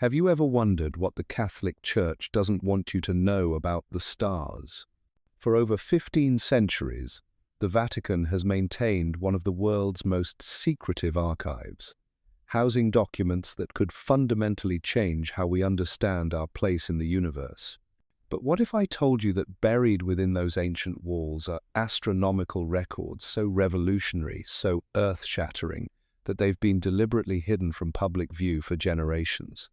Have you ever wondered what the Catholic Church doesn't want you to know about the stars? For over 15 centuries, the Vatican has maintained one of the world's most secretive archives, housing documents that could fundamentally change how we understand our place in the universe. But what if I told you that buried within those ancient walls are astronomical records so revolutionary, so earth-shattering, that they've been deliberately hidden from public view for generations?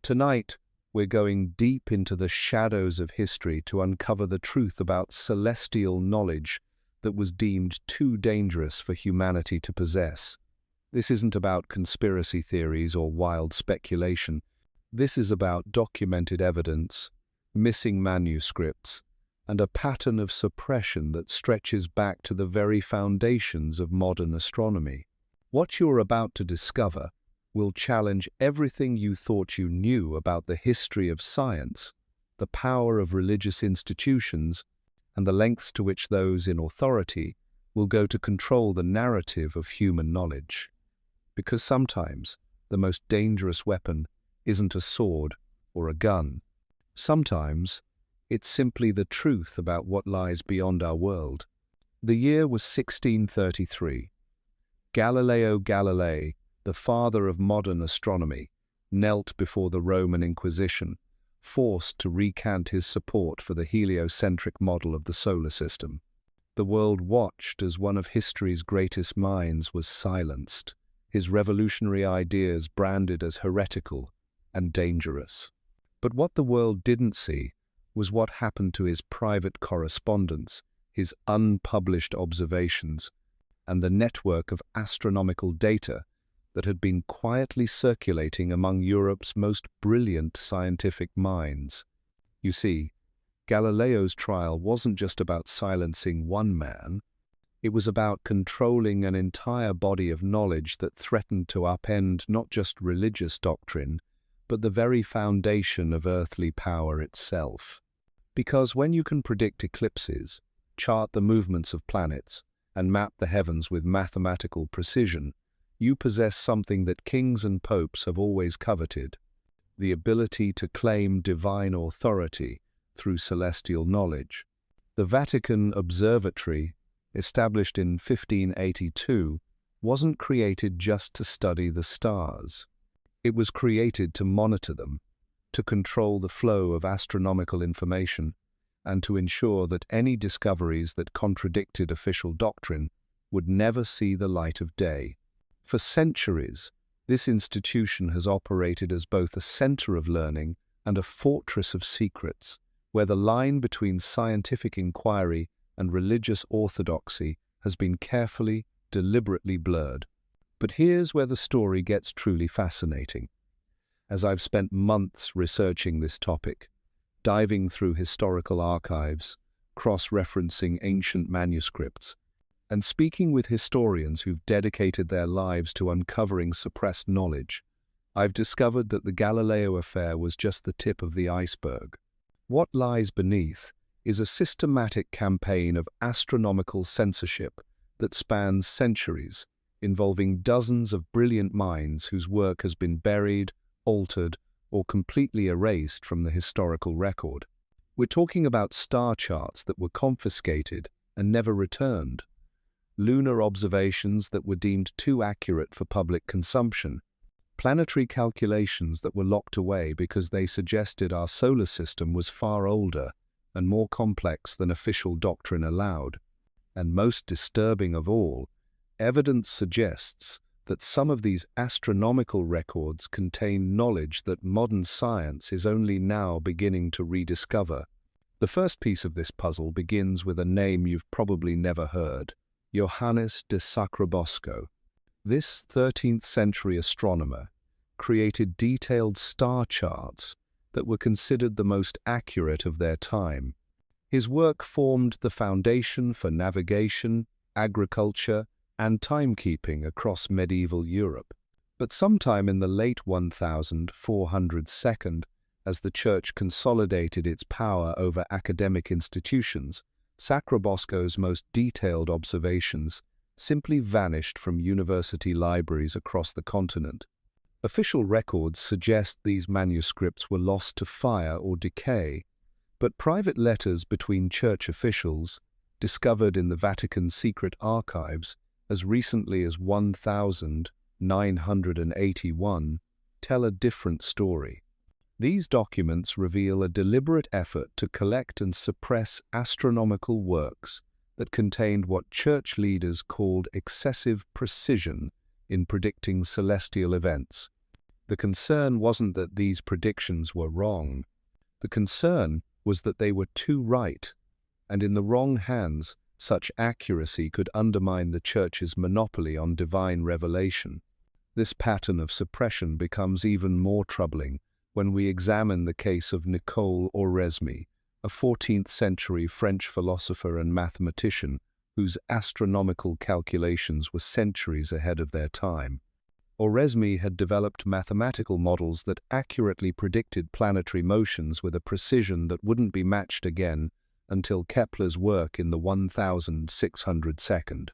Tonight, we're going deep into the shadows of history to uncover the truth about celestial knowledge that was deemed too dangerous for humanity to possess. This isn't about conspiracy theories or wild speculation. This is about documented evidence, missing manuscripts, and a pattern of suppression that stretches back to the very foundations of modern astronomy. What you're about to discover will challenge everything you thought you knew about the history of science, the power of religious institutions, and the lengths to which those in authority will go to control the narrative of human knowledge. Because sometimes the most dangerous weapon isn't a sword or a gun. Sometimes it's simply the truth about what lies beyond our world. The year was 1633. Galileo Galilei, the father of modern astronomy, knelt before the Roman Inquisition, forced to recant his support for the heliocentric model of the solar system. The world watched as one of history's greatest minds was silenced, his revolutionary ideas branded as heretical and dangerous. But what the world didn't see was what happened to his private correspondence, his unpublished observations, and the network of astronomical data that had been quietly circulating among Europe's most brilliant scientific minds. You see, Galileo's trial wasn't just about silencing one man. It was about controlling an entire body of knowledge that threatened to upend not just religious doctrine, but the very foundation of earthly power itself. Because when you can predict eclipses, chart the movements of planets, and map the heavens with mathematical precision, you possess something that kings and popes have always coveted: the ability to claim divine authority through celestial knowledge. The Vatican Observatory, established in 1582, wasn't created just to study the stars. It was created to monitor them, to control the flow of astronomical information, and to ensure that any discoveries that contradicted official doctrine would never see the light of day. For centuries, this institution has operated as both a center of learning and a fortress of secrets, where the line between scientific inquiry and religious orthodoxy has been carefully, deliberately blurred. But here's where the story gets truly fascinating. As I've spent months researching this topic, diving through historical archives, cross-referencing ancient manuscripts, and speaking with historians who've dedicated their lives to uncovering suppressed knowledge, I've discovered that the Galileo affair was just the tip of the iceberg. What lies beneath is a systematic campaign of astronomical censorship that spans centuries, involving dozens of brilliant minds whose work has been buried, altered, or completely erased from the historical record. We're talking about star charts that were confiscated and never returned, lunar observations that were deemed too accurate for public consumption, planetary calculations that were locked away because they suggested our solar system was far older and more complex than official doctrine allowed. And most disturbing of all, evidence suggests that some of these astronomical records contain knowledge that modern science is only now beginning to rediscover. The first piece of this puzzle begins with a name you've probably never heard: Johannes de Sacrobosco. This 13th century astronomer created detailed star charts that were considered the most accurate of their time. His work formed the foundation for navigation, agriculture, and timekeeping across medieval Europe. But sometime in the late 1400s, as the Church consolidated its power over academic institutions, Sacrobosco's most detailed observations simply vanished from university libraries across the continent. Official records suggest these manuscripts were lost to fire or decay, but private letters between church officials, discovered in the Vatican's secret archives as recently as 1981, tell a different story. These documents reveal a deliberate effort to collect and suppress astronomical works that contained what church leaders called excessive precision in predicting celestial events. The concern wasn't that these predictions were wrong. The concern was that they were too right, and in the wrong hands, such accuracy could undermine the Church's monopoly on divine revelation. This pattern of suppression becomes even more troubling when we examine the case of Nicole Oresme, a 14th-century French philosopher and mathematician whose astronomical calculations were centuries ahead of their time. Oresme had developed mathematical models that accurately predicted planetary motions with a precision that wouldn't be matched again until Kepler's work in the 1602.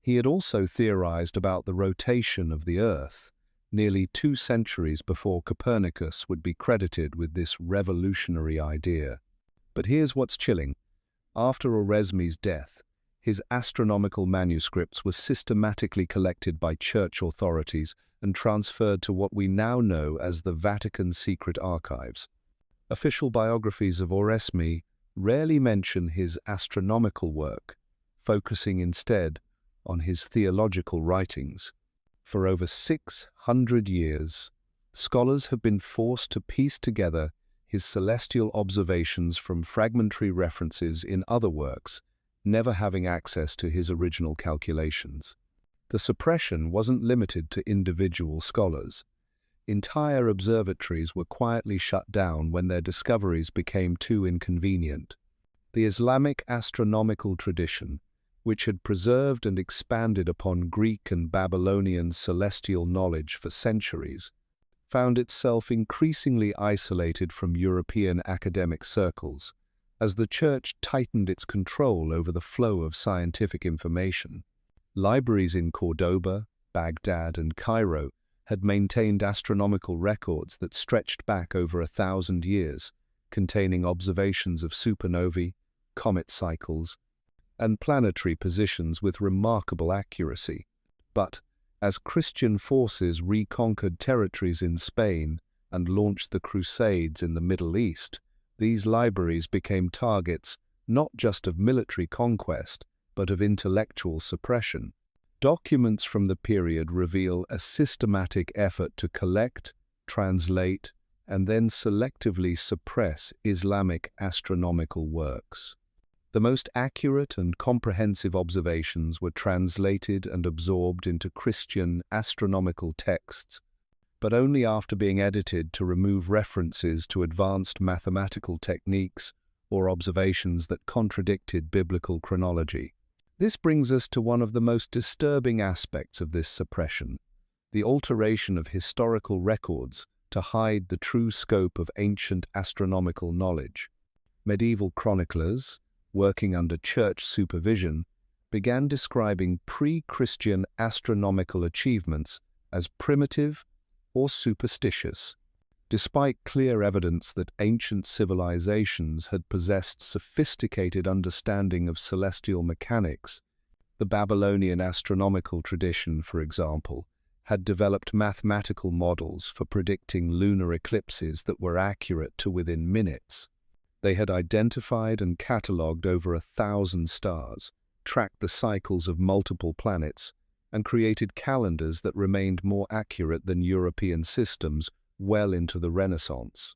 He had also theorized about the rotation of the Earth, nearly 2 centuries before Copernicus would be credited with this revolutionary idea. But here's what's chilling. After Oresme's death, his astronomical manuscripts were systematically collected by church authorities and transferred to what we now know as the Vatican's secret archives. Official biographies of Oresme rarely mention his astronomical work, focusing instead on his theological writings. For over 600 years, scholars have been forced to piece together his celestial observations from fragmentary references in other works, never having access to his original calculations. The suppression wasn't limited to individual scholars. Entire observatories were quietly shut down when their discoveries became too inconvenient. The Islamic astronomical tradition, which had preserved and expanded upon Greek and Babylonian celestial knowledge for centuries, found itself increasingly isolated from European academic circles as the Church tightened its control over the flow of scientific information. Libraries in Cordoba, Baghdad, and Cairo had maintained astronomical records that stretched back over 1,000 years, containing observations of supernovae, comet cycles, and planetary positions with remarkable accuracy. But as Christian forces reconquered territories in Spain and launched the Crusades in the Middle East, these libraries became targets not just of military conquest, but of intellectual suppression. Documents from the period reveal a systematic effort to collect, translate, and then selectively suppress Islamic astronomical works. The most accurate and comprehensive observations were translated and absorbed into Christian astronomical texts, but only after being edited to remove references to advanced mathematical techniques or observations that contradicted biblical chronology. This brings us to one of the most disturbing aspects of this suppression, the alteration of historical records to hide the true scope of ancient astronomical knowledge. Medieval chroniclers, working under church supervision, began describing pre-Christian astronomical achievements as primitive or superstitious. Despite clear evidence that ancient civilizations had possessed sophisticated understanding of celestial mechanics, the Babylonian astronomical tradition, for example, had developed mathematical models for predicting lunar eclipses that were accurate to within minutes. They had identified and catalogued over 1,000 stars, tracked the cycles of multiple planets, and created calendars that remained more accurate than European systems well into the Renaissance.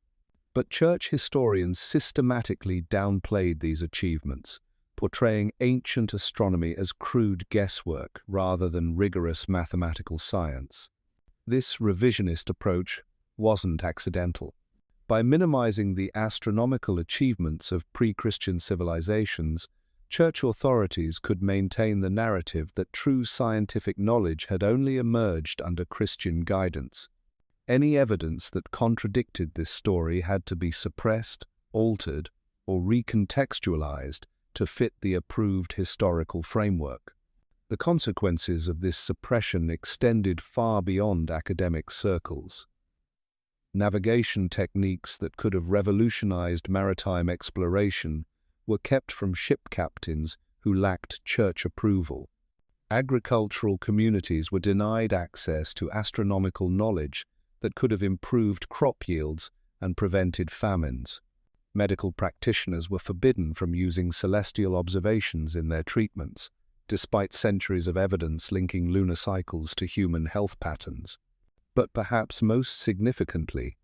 But church historians systematically downplayed these achievements, portraying ancient astronomy as crude guesswork rather than rigorous mathematical science. This revisionist approach wasn't accidental. By minimizing the astronomical achievements of pre-Christian civilizations, church authorities could maintain the narrative that true scientific knowledge had only emerged under Christian guidance. Any evidence that contradicted this story had to be suppressed, altered, or recontextualized to fit the approved historical framework. The consequences of this suppression extended far beyond academic circles. Navigation techniques that could have revolutionized maritime exploration were kept from ship captains who lacked church approval. Agricultural communities were denied access to astronomical knowledge that could have improved crop yields and prevented famines. Medical practitioners were forbidden from using celestial observations in their treatments, despite centuries of evidence linking lunar cycles to human health patterns. But perhaps most significantly,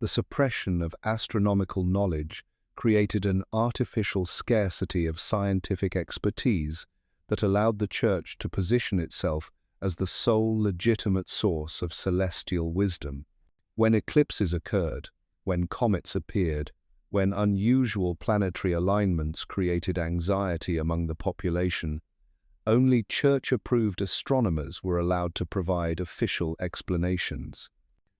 the suppression of astronomical knowledge created an artificial scarcity of scientific expertise that allowed the Church to position itself as the sole legitimate source of celestial wisdom. When eclipses occurred, when comets appeared, when unusual planetary alignments created anxiety among the population, only church-approved astronomers were allowed to provide official explanations.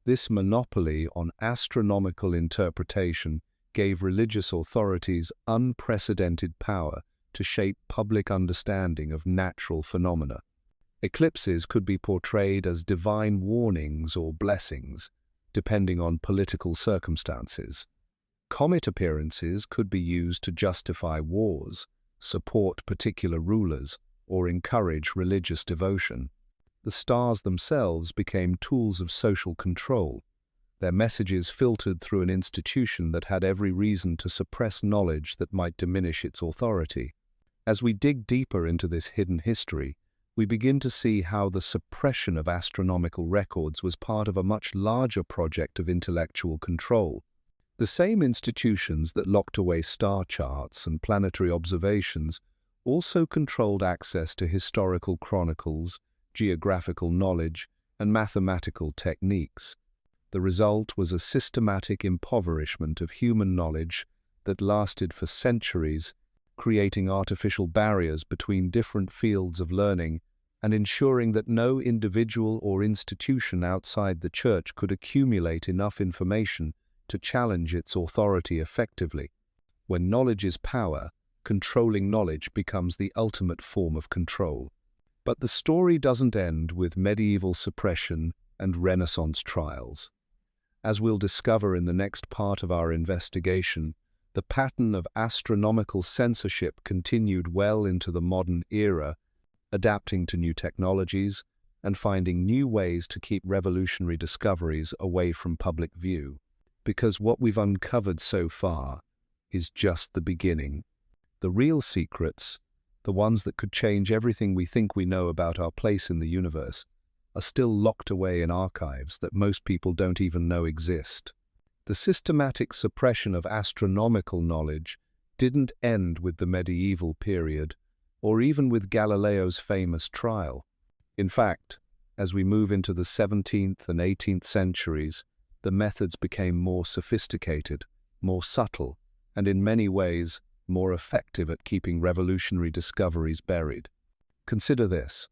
This monopoly on astronomical interpretation gave religious authorities unprecedented power to shape public understanding of natural phenomena. Eclipses could be portrayed as divine warnings or blessings, depending on political circumstances. Comet appearances could be used to justify wars, support particular rulers, or encourage religious devotion. The stars themselves became tools of social control, their messages filtered through an institution that had every reason to suppress knowledge that might diminish its authority. As we dig deeper into this hidden history, we begin to see how the suppression of astronomical records was part of a much larger project of intellectual control. The same institutions that locked away star charts and planetary observations also controlled access to historical chronicles, geographical knowledge, and mathematical techniques. The result was a systematic impoverishment of human knowledge that lasted for centuries, creating artificial barriers between different fields of learning and ensuring that no individual or institution outside the Church could accumulate enough information to challenge its authority effectively. When knowledge is power, controlling knowledge becomes the ultimate form of control. But the story doesn't end with medieval suppression and Renaissance trials. As we'll discover in the next part of our investigation, the pattern of astronomical censorship continued well into the modern era, adapting to new technologies and finding new ways to keep revolutionary discoveries away from public view. Because what we've uncovered so far is just the beginning. The real secrets, the ones that could change everything we think we know about our place in the universe, are still locked away in archives that most people don't even know exist. The systematic suppression of astronomical knowledge didn't end with the medieval period, or even with Galileo's famous trial. In fact, as we move into the 17th and 18th centuries, the methods became more sophisticated, more subtle, and in many ways more effective at keeping revolutionary discoveries buried. Consider this.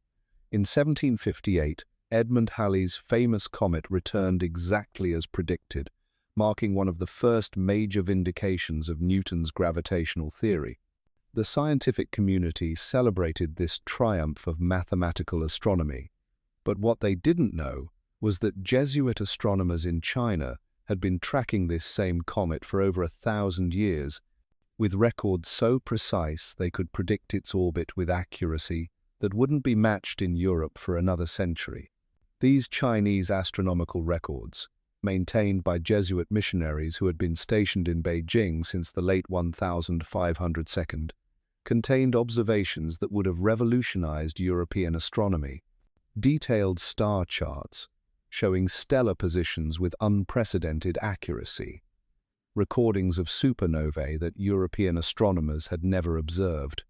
In 1758, Edmund Halley's famous comet returned exactly as predicted, marking one of the first major vindications of Newton's gravitational theory. The scientific community celebrated this triumph of mathematical astronomy, but what they didn't know was that Jesuit astronomers in China had been tracking this same comet for over 1,000 years, with records so precise they could predict its orbit with accuracy that wouldn't be matched in Europe for another century. These Chinese astronomical records, maintained by Jesuit missionaries who had been stationed in Beijing since the late 1500s, contained observations that would have revolutionized European astronomy. Detailed star charts, showing stellar positions with unprecedented accuracy. Recordings of supernovae that European astronomers had never observed.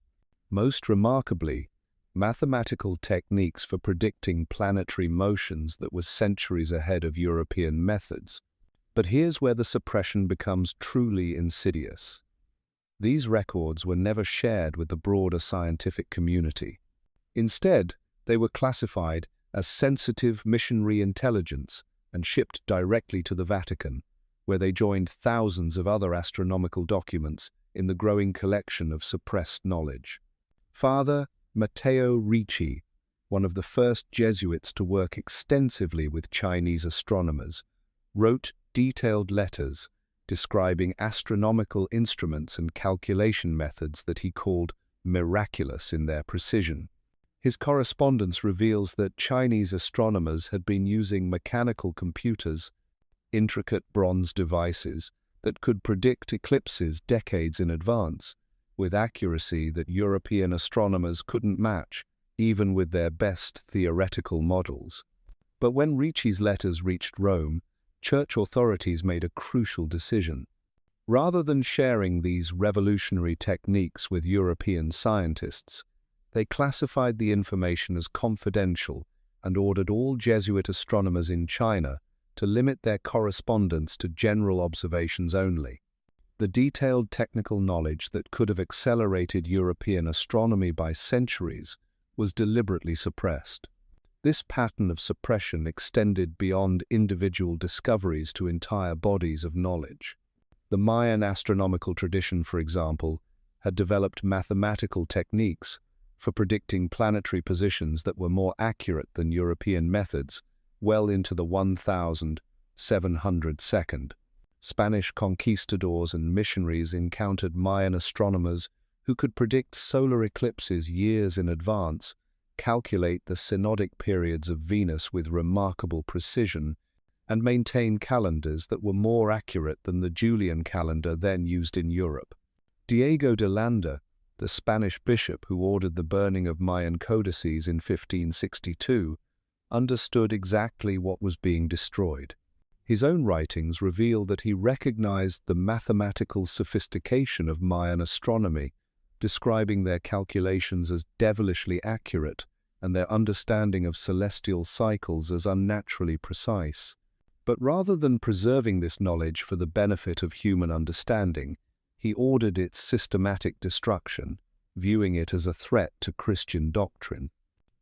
Most remarkably, mathematical techniques for predicting planetary motions that were centuries ahead of European methods. But here's where the suppression becomes truly insidious. These records were never shared with the broader scientific community. Instead, they were classified as sensitive missionary intelligence and shipped directly to the Vatican, where they joined thousands of other astronomical documents in the growing collection of suppressed knowledge. Father Matteo Ricci one of the first Jesuits to work extensively with Chinese astronomers, wrote detailed letters describing astronomical instruments and calculation methods that he called miraculous in their precision. His correspondence reveals that Chinese astronomers had been using mechanical computers, intricate bronze devices that could predict eclipses decades in advance, with accuracy that European astronomers couldn't match, even with their best theoretical models. But when Ricci's letters reached Rome, church authorities made a crucial decision. Rather than sharing these revolutionary techniques with European scientists, they classified the information as confidential and ordered all Jesuit astronomers in China to limit their correspondence to general observations only. The detailed technical knowledge that could have accelerated European astronomy by centuries was deliberately suppressed. This pattern of suppression extended beyond individual discoveries to entire bodies of knowledge. The Mayan astronomical tradition, for example, had developed mathematical techniques for predicting planetary positions that were more accurate than European methods well into the 1700s. Spanish conquistadors and missionaries encountered Mayan astronomers who could predict solar eclipses years in advance, calculate the synodic periods of Venus with remarkable precision, and maintain calendars that were more accurate than the Julian calendar then used in Europe. Diego de Landa, the Spanish bishop who ordered the burning of Mayan codices in 1562, understood exactly what was being destroyed. His own writings reveal that he recognized the mathematical sophistication of Mayan astronomy, describing their calculations as devilishly accurate and their understanding of celestial cycles as unnaturally precise. But rather than preserving this knowledge for the benefit of human understanding, he ordered its systematic destruction, viewing it as a threat to Christian doctrine.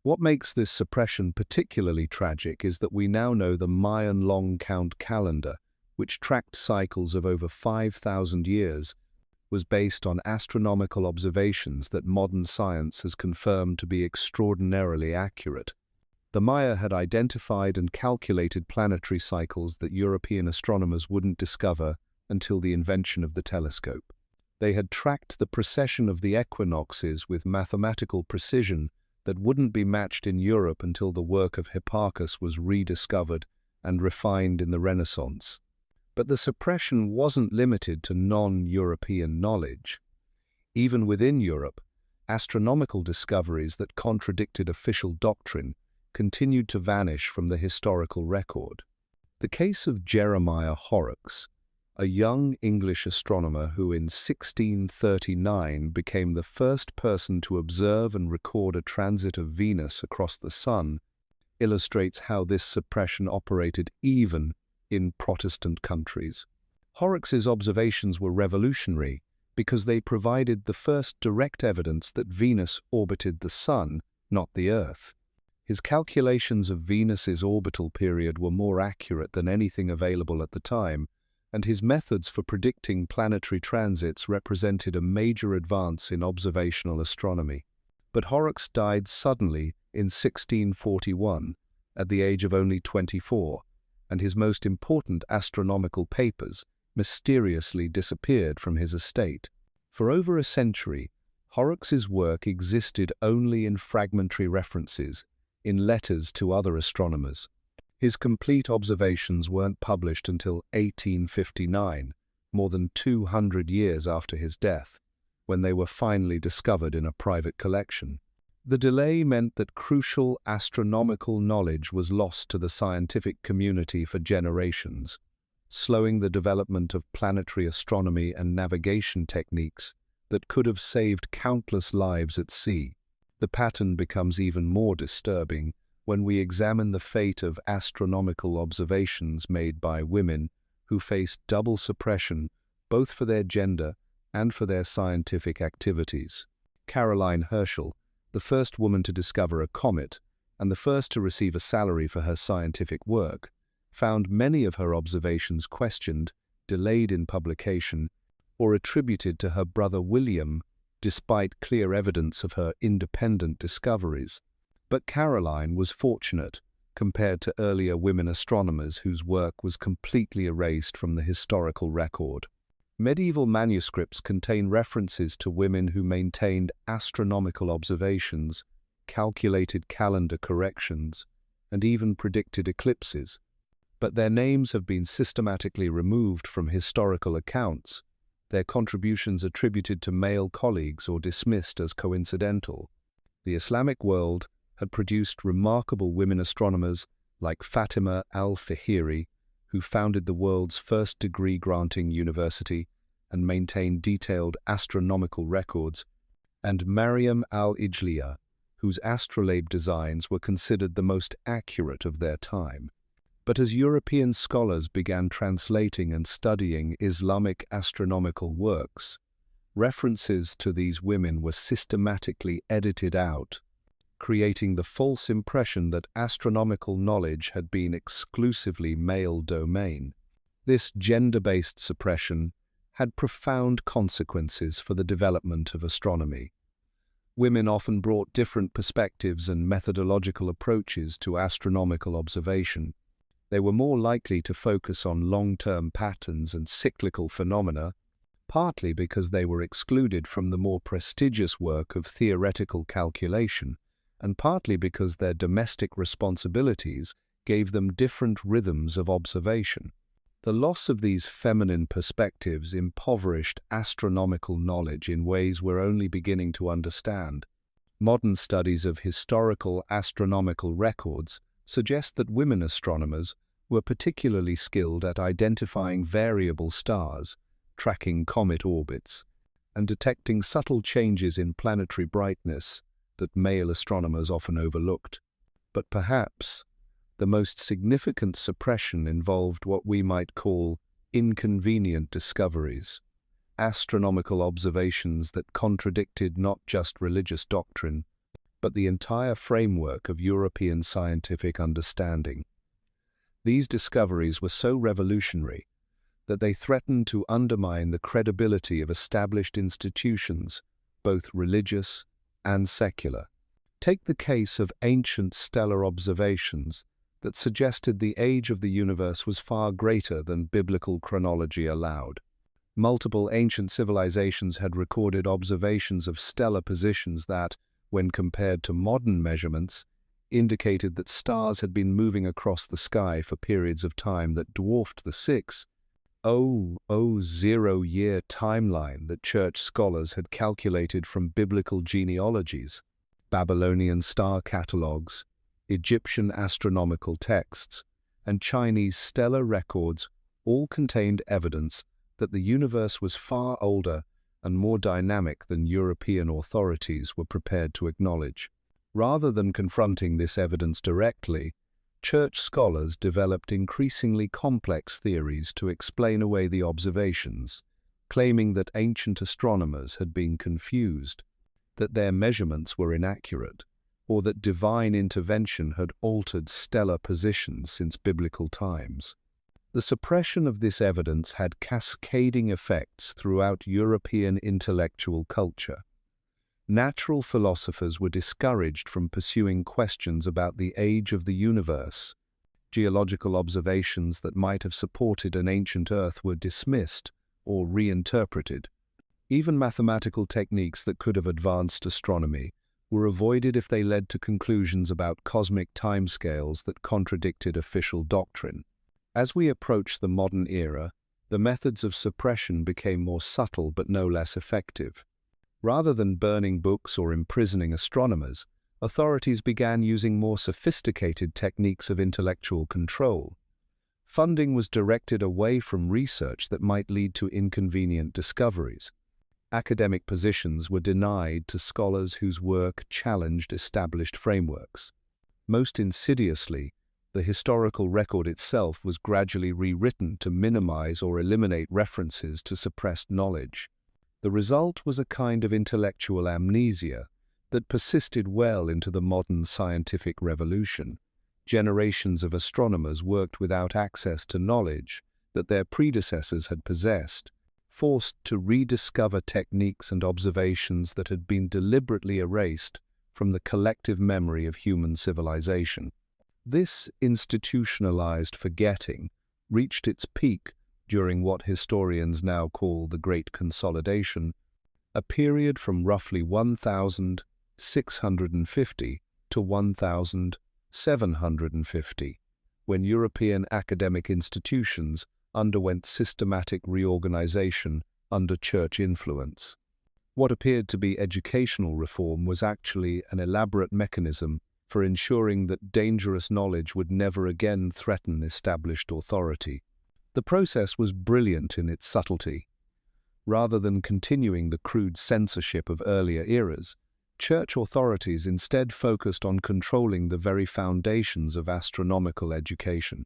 What makes this suppression particularly tragic is that we now know the Mayan long count calendar, which tracked cycles of over 5,000 years, was based on astronomical observations that modern science has confirmed to be extraordinarily accurate. The Maya had identified and calculated planetary cycles that European astronomers wouldn't discover until the invention of the telescope. They had tracked the precession of the equinoxes with mathematical precision that wouldn't be matched in Europe until the work of Hipparchus was rediscovered and refined in the Renaissance. But the suppression wasn't limited to non-European knowledge. Even within Europe, astronomical discoveries that contradicted official doctrine continued to vanish from the historical record. The case of Jeremiah Horrocks, a young English astronomer who in 1639 became the first person to observe and record a transit of Venus across the Sun, illustrates how this suppression operated even in Protestant countries. Horrocks' observations were revolutionary because they provided the first direct evidence that Venus orbited the Sun, not the Earth. His calculations of Venus's orbital period were more accurate than anything available at the time, and his methods for predicting planetary transits represented a major advance in observational astronomy. But Horrocks died suddenly in 1641, at the age of only 24, and his most important astronomical papers mysteriously disappeared from his estate. For over a century, Horrocks' work existed only in fragmentary references, in letters to other astronomers. His complete observations weren't published until 1859, more than 200 years after his death, when they were finally discovered in a private collection. The delay meant that crucial astronomical knowledge was lost to the scientific community for generations, slowing the development of planetary astronomy and navigation techniques that could have saved countless lives at sea. The pattern becomes even more disturbing when we examine the fate of astronomical observations made by women who faced double suppression both for their gender and for their scientific activities. Caroline Herschel, the first woman to discover a comet and the first to receive a salary for her scientific work, found many of her observations questioned, delayed in publication, or attributed to her brother William, despite clear evidence of her independent discoveries. But Caroline was fortunate compared to earlier women astronomers whose work was completely erased from the historical record. Medieval manuscripts contain references to women who maintained astronomical observations, calculated calendar corrections, and even predicted eclipses. But their names have been systematically removed from historical accounts, their contributions attributed to male colleagues or dismissed as coincidental. The Islamic world had produced remarkable women astronomers like Fatima al-Fihiri, who founded the world's first degree-granting university and maintained detailed astronomical records, and Maryam al-Ijliya, whose astrolabe designs were considered the most accurate of their time. But as European scholars began translating and studying Islamic astronomical works, references to these women were systematically edited out, creating the false impression that astronomical knowledge had been exclusively male domain. This gender-based suppression had profound consequences for the development of astronomy. Women often brought different perspectives and methodological approaches to astronomical observation. They were more likely to focus on long-term patterns and cyclical phenomena, partly because they were excluded from the more prestigious work of theoretical calculation, and partly because their domestic responsibilities gave them different rhythms of observation. The loss of these feminine perspectives impoverished astronomical knowledge in ways we're only beginning to understand. Modern studies of historical astronomical records suggest that women astronomers were particularly skilled at identifying variable stars, tracking comet orbits, and detecting subtle changes in planetary brightness that male astronomers often overlooked. But perhaps the most significant suppression involved what we might call inconvenient discoveries, astronomical observations that contradicted not just religious doctrine, but the entire framework of European scientific understanding. These discoveries were so revolutionary that they threatened to undermine the credibility of established institutions, both religious and secular. Take the case of ancient stellar observations that suggested the age of the universe was far greater than biblical chronology allowed. Multiple ancient civilizations had recorded observations of stellar positions that, when compared to modern measurements, indicated that stars had been moving across the sky for periods of time that dwarfed the 6,000-year timeline that church scholars had calculated from biblical genealogies. Babylonian star catalogues, Egyptian astronomical texts, and Chinese stellar records all contained evidence that the universe was far older and more dynamic than European authorities were prepared to acknowledge. Rather than confronting this evidence directly, church scholars developed increasingly complex theories to explain away the observations, claiming that ancient astronomers had been confused, that their measurements were inaccurate, or that divine intervention had altered stellar positions since biblical times. The suppression of this evidence had cascading effects throughout European intellectual culture. Natural philosophers were discouraged from pursuing questions about the age of the universe. Geological observations that might have supported an ancient Earth were dismissed or reinterpreted. Even mathematical techniques that could have advanced astronomy were avoided if they led to conclusions about cosmic timescales that contradicted official doctrine. As we approach the modern era, the methods of suppression became more subtle but no less effective. Rather than burning books or imprisoning astronomers, authorities began using more sophisticated techniques of intellectual control. Funding was directed away from research that might lead to inconvenient discoveries. Academic positions were denied to scholars whose work challenged established frameworks. Most insidiously, the historical record itself was gradually rewritten to minimize or eliminate references to suppressed knowledge. The result was a kind of intellectual amnesia that persisted well into the modern scientific revolution. Generations of astronomers worked without access to knowledge that their predecessors had possessed, forced to rediscover techniques and observations that had been deliberately erased from the collective memory of human civilization. This institutionalized forgetting reached its peak during what historians now call the Great Consolidation, a period from roughly 1650 to 1750, when European academic institutions underwent systematic reorganization under church influence. What appeared to be educational reform was actually an elaborate mechanism for ensuring that dangerous knowledge would never again threaten established authority. The process was brilliant in its subtlety. Rather than continuing the crude censorship of earlier eras, church authorities instead focused on controlling the very foundations of astronomical education.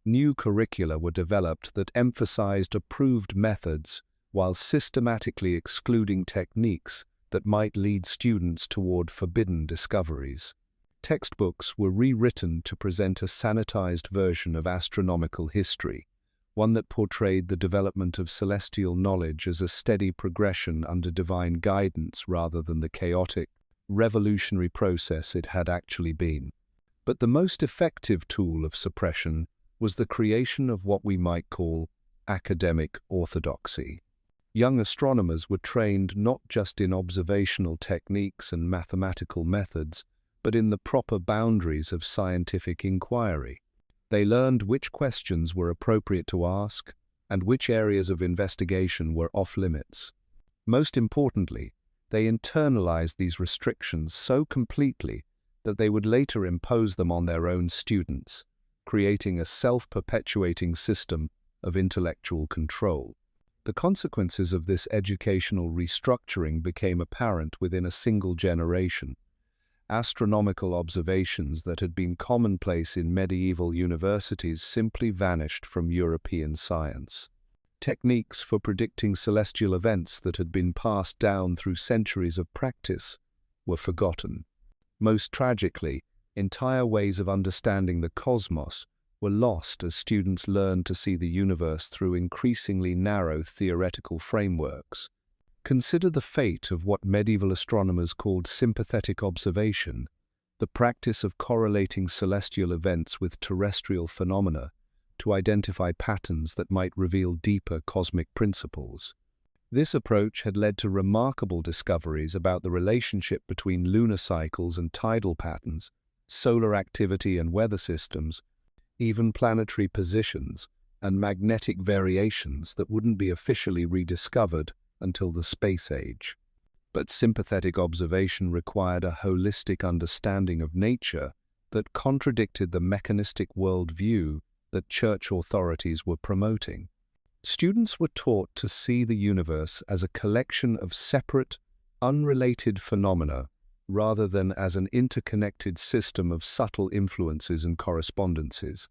New curricula were developed that emphasized approved methods while systematically excluding techniques that might lead students toward forbidden discoveries. Textbooks were rewritten to present a sanitized version of astronomical history, one that portrayed the development of celestial knowledge as a steady progression under divine guidance rather than the chaotic, revolutionary process it had actually been. But the most effective tool of suppression was the creation of what we might call academic orthodoxy. Young astronomers were trained not just in observational techniques and mathematical methods, but in the proper boundaries of scientific inquiry. They learned which questions were appropriate to ask and which areas of investigation were off-limits. Most importantly, they internalized these restrictions so completely that they would later impose them on their own students, creating a self-perpetuating system of intellectual control. The consequences of this educational restructuring became apparent within a single generation. Astronomical observations that had been commonplace in medieval universities simply vanished from European science. Techniques for predicting celestial events that had been passed down through centuries of practice were forgotten. Most tragically, entire ways of understanding the cosmos were lost as students learned to see the universe through increasingly narrow theoretical frameworks. Consider the fate of what medieval astronomers called sympathetic observation, the practice of correlating celestial events with terrestrial phenomena to identify patterns that might reveal deeper cosmic principles. This approach had led to remarkable discoveries about the relationship between lunar cycles and tidal patterns, solar activity and weather systems, even planetary positions and magnetic variations that wouldn't be officially rediscovered until the space age. But sympathetic observation required a holistic understanding of nature that contradicted the mechanistic worldview that church authorities were promoting. Students were taught to see the universe as a collection of separate, unrelated phenomena rather than as an interconnected system of subtle influences and correspondences.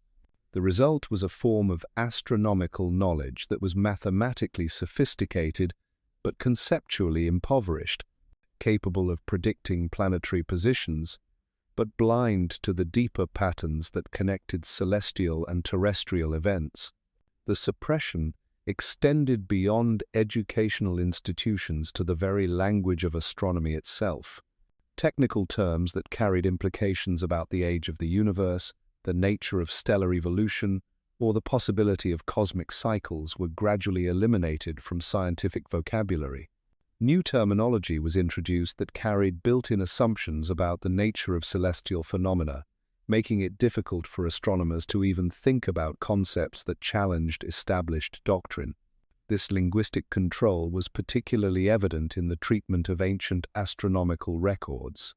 The result was a form of astronomical knowledge that was mathematically sophisticated but conceptually impoverished, capable of predicting planetary positions, but blind to the deeper patterns that connected celestial and terrestrial events. The suppression extended beyond educational institutions to the very language of astronomy itself. Technical terms that carried implications about the age of the universe, the nature of stellar evolution, or the possibility of cosmic cycles were gradually eliminated from scientific vocabulary. New terminology was introduced that carried built-in assumptions about the nature of celestial phenomena, making it difficult for astronomers to even think about concepts that challenged established doctrine. This linguistic control was particularly evident in the treatment of ancient astronomical records.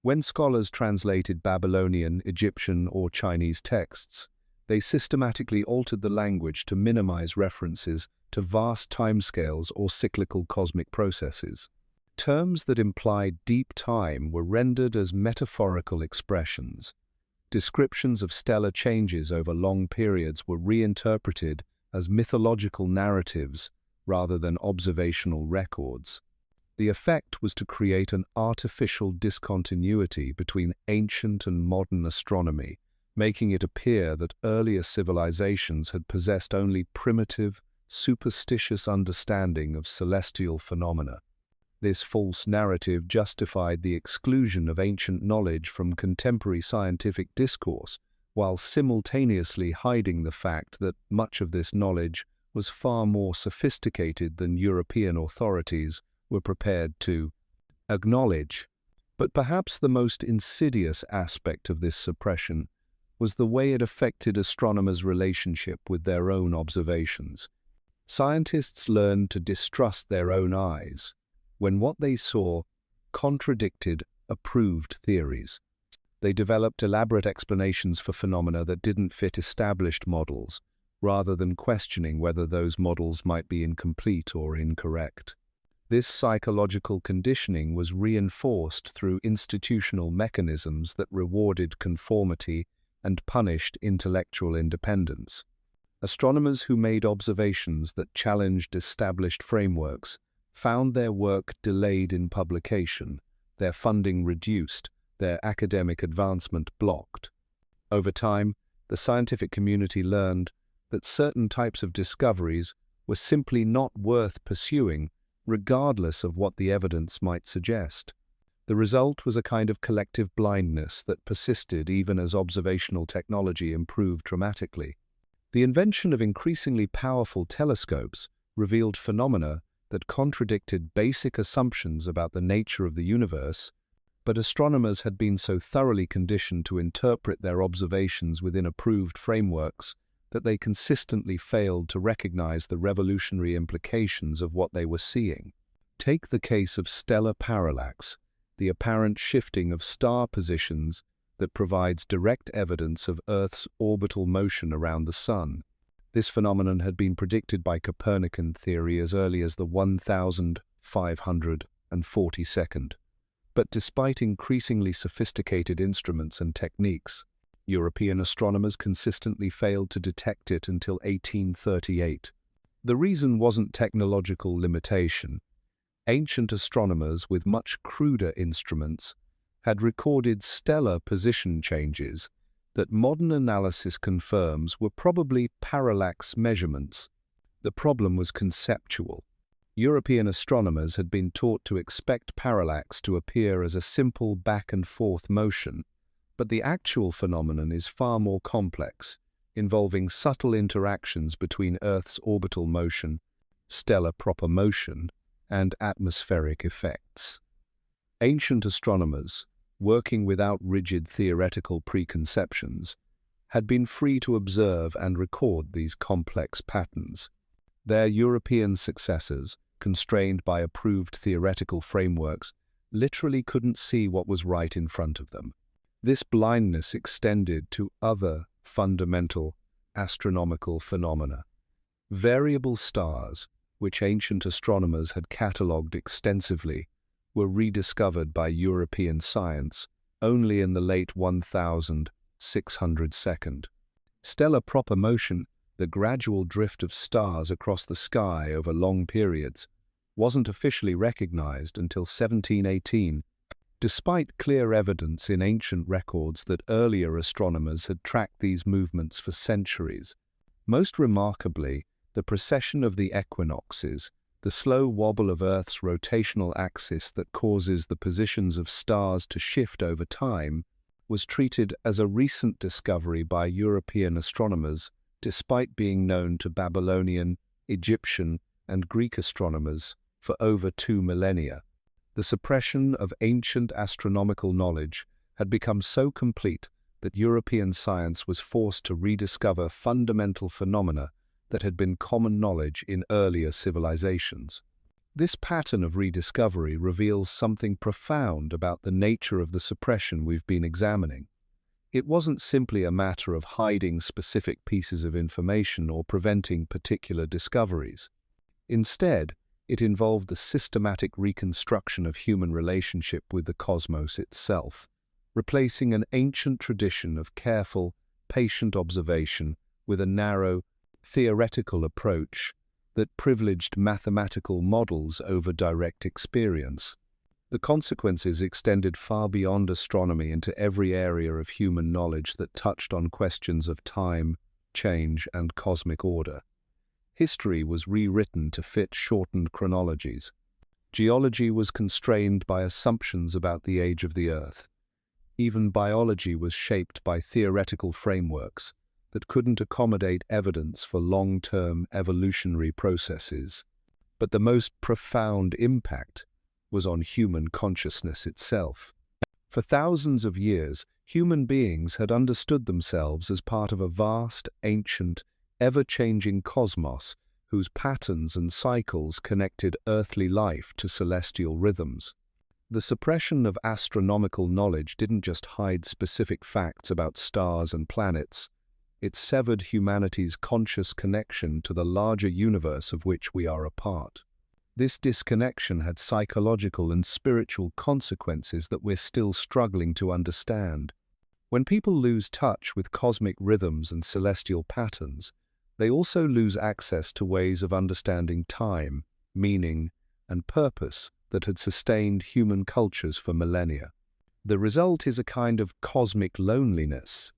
When scholars translated Babylonian, Egyptian, or Chinese texts, they systematically altered the language to minimize references to vast timescales or cyclical cosmic processes. Terms that implied deep time were rendered as metaphorical expressions. Descriptions of stellar changes over long periods were reinterpreted as mythological narratives rather than observational records. The effect was to create an artificial discontinuity between ancient and modern astronomy, making it appear that earlier civilizations had possessed only primitive, superstitious understanding of celestial phenomena. This false narrative justified the exclusion of ancient knowledge from contemporary scientific discourse, while simultaneously hiding the fact that much of this knowledge was far more sophisticated than European authorities were prepared to acknowledge. But perhaps the most insidious aspect of this suppression was the way it affected astronomers' relationship with their own observations. Scientists learned to distrust their own eyes when what they saw contradicted approved theories. They developed elaborate explanations for phenomena that didn't fit established models, rather than questioning whether those models might be incomplete or incorrect. This psychological conditioning was reinforced through institutional mechanisms that rewarded conformity and punished intellectual independence. Astronomers who made observations that challenged established frameworks found their work delayed in publication, their funding reduced, their academic advancement blocked. Over time, the scientific community learned that certain types of discoveries were simply not worth pursuing, regardless of what the evidence might suggest. The result was a kind of collective blindness that persisted even as observational technology improved dramatically. The invention of increasingly powerful telescopes revealed phenomena that contradicted basic assumptions about the nature of the universe, but astronomers had been so thoroughly conditioned to interpret their observations within approved frameworks that they consistently failed to recognize the revolutionary implications of what they were seeing. Take the case of stellar parallax, the apparent shifting of star positions that provides direct evidence of Earth's orbital motion around the Sun. This phenomenon had been predicted by Copernican theory as early as the 1542nd. But despite increasingly sophisticated instruments and techniques, European astronomers consistently failed to detect it until 1838. The reason wasn't technological limitation. Ancient astronomers with much cruder instruments had recorded stellar position changes that modern analysis confirms were probably parallax measurements. The problem was conceptual. European astronomers had been taught to expect parallax to appear as a simple back-and-forth motion, but the actual phenomenon is far more complex, involving subtle interactions between Earth's orbital motion, stellar proper motion, and atmospheric effects. Ancient astronomers, working without rigid theoretical preconceptions, had been free to observe and record these complex patterns. Their European successors, constrained by approved theoretical frameworks, literally couldn't see what was right in front of them. This blindness extended to other fundamental astronomical phenomena. Variable stars, which ancient astronomers had catalogued extensively, were rediscovered by European science only in the late 1600s. Stellar proper motion, the gradual drift of stars across the sky over long periods, wasn't officially recognized until 1718, despite clear evidence in ancient records that earlier astronomers had tracked these movements for centuries. Most remarkably, the precession of the equinoxes, the slow wobble of Earth's rotational axis that causes the positions of stars to shift over time, was treated as a recent discovery by European astronomers, despite being known to Babylonian, Egyptian, and Greek astronomers for over 2 millennia. The suppression of ancient astronomical knowledge had become so complete that European science was forced to rediscover fundamental phenomena that had been common knowledge in earlier civilizations. This pattern of rediscovery reveals something profound about the nature of the suppression we've been examining. It wasn't simply a matter of hiding specific pieces of information or preventing particular discoveries. Instead, it involved the systematic reconstruction of human relationship with the cosmos itself, replacing an ancient tradition of careful, patient observation with a narrow, theoretical approach that privileged mathematical models over direct experience. The consequences extended far beyond astronomy into every area of human knowledge that touched on questions of time, change, and cosmic order. History was rewritten to fit shortened chronologies. Geology was constrained by assumptions about the age of the Earth. Even biology was shaped by theoretical frameworks that couldn't accommodate evidence for long-term evolutionary processes. But the most profound impact was on human consciousness itself. For thousands of years, human beings had understood themselves as part of a vast, ancient, ever-changing cosmos whose patterns and cycles connected earthly life to celestial rhythms. The suppression of astronomical knowledge didn't just hide specific facts about stars and planets. It severed humanity's conscious connection to the larger universe of which we are a part. This disconnection had psychological and spiritual consequences that we're still struggling to understand. When people lose touch with cosmic rhythms and celestial patterns, they also lose access to ways of understanding time, meaning, and purpose that had sustained human cultures for millennia. The result is a kind of cosmic loneliness,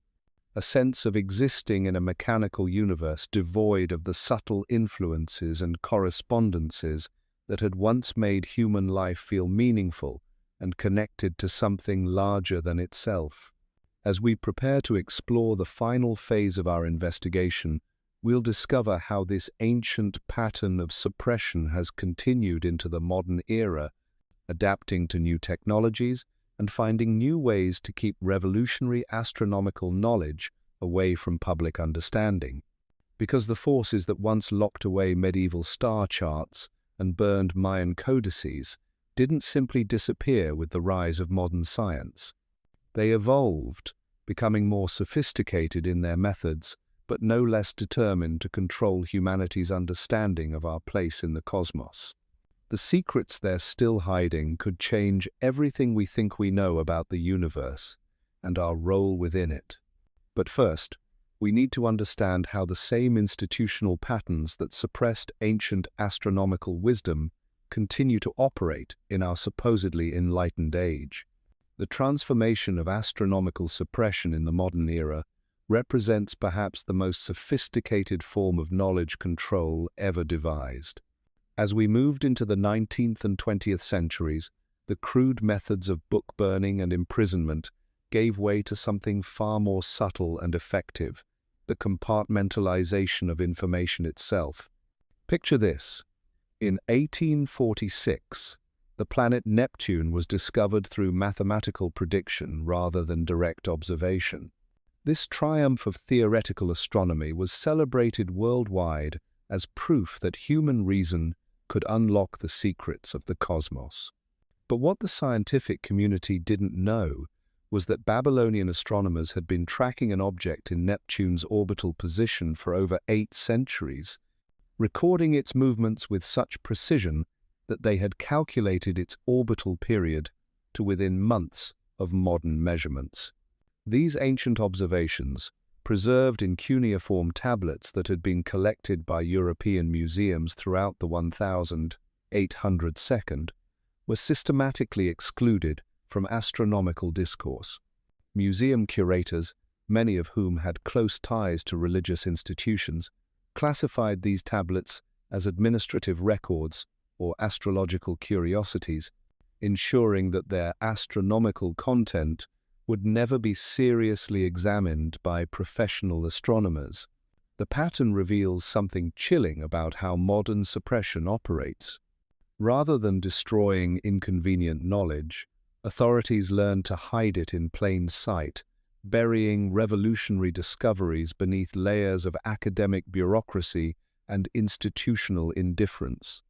a sense of existing in a mechanical universe devoid of the subtle influences and correspondences that had once made human life feel meaningful and connected to something larger than itself. As we prepare to explore the final phase of our investigation, we'll discover how this ancient pattern of suppression has continued into the modern era, adapting to new technologies and finding new ways to keep revolutionary astronomical knowledge away from public understanding. Because the forces that once locked away medieval star charts and burned Mayan codices didn't simply disappear with the rise of modern science. They evolved, becoming more sophisticated in their methods, but no less determined to control humanity's understanding of our place in the cosmos. The secrets they're still hiding could change everything we think we know about the universe and our role within it. But first, we need to understand how the same institutional patterns that suppressed ancient astronomical wisdom continue to operate in our supposedly enlightened age. The transformation of astronomical suppression in the modern era represents perhaps the most sophisticated form of knowledge control ever devised. As we moved into the 19th and 20th centuries, the crude methods of book burning and imprisonment gave way to something far more subtle and effective: the compartmentalization of information itself. Picture this. In 1846, the planet Neptune was discovered through mathematical prediction rather than direct observation. This triumph of theoretical astronomy was celebrated worldwide as proof that human reason could unlock the secrets of the cosmos. But what the scientific community didn't know was that Babylonian astronomers had been tracking an object in Neptune's orbital position for over 8 centuries, recording its movements with such precision that they had calculated its orbital period to within months of modern measurements. These ancient observations, preserved in cuneiform tablets that had been collected by European museums throughout the 1800s, were systematically excluded from astronomical discourse. Museum curators, many of whom had close ties to religious institutions, classified these tablets as administrative records or astrological curiosities, ensuring that their astronomical content would never be seriously examined by professional astronomers. The pattern reveals something chilling about how modern suppression operates. Rather than destroying inconvenient knowledge, authorities learn to hide it in plain sight, burying revolutionary discoveries beneath layers of academic bureaucracy and institutional indifference.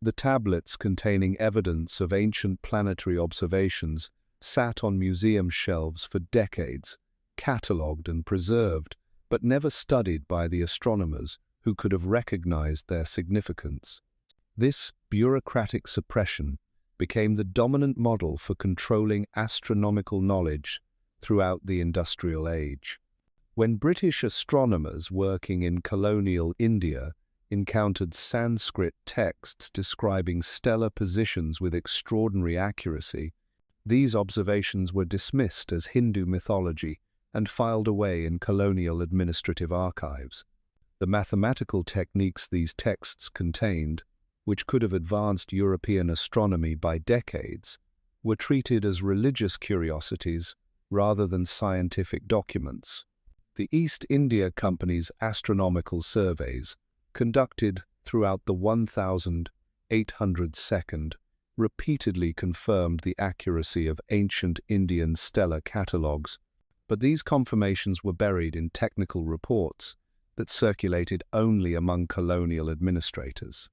The tablets containing evidence of ancient planetary observations sat on museum shelves for decades, catalogued and preserved, but never studied by the astronomers who could have recognized their significance. This bureaucratic suppression became the dominant model for controlling astronomical knowledge throughout the industrial age. When British astronomers working in colonial India encountered Sanskrit texts describing stellar positions with extraordinary accuracy, these observations were dismissed as Hindu mythology and filed away in colonial administrative archives. The mathematical techniques these texts contained which could have advanced European astronomy by decades, were treated as religious curiosities rather than scientific documents. The East India Company's astronomical surveys, conducted throughout the 1802, repeatedly confirmed the accuracy of ancient Indian stellar catalogues, but these confirmations were buried in technical reports that circulated only among colonial administrators.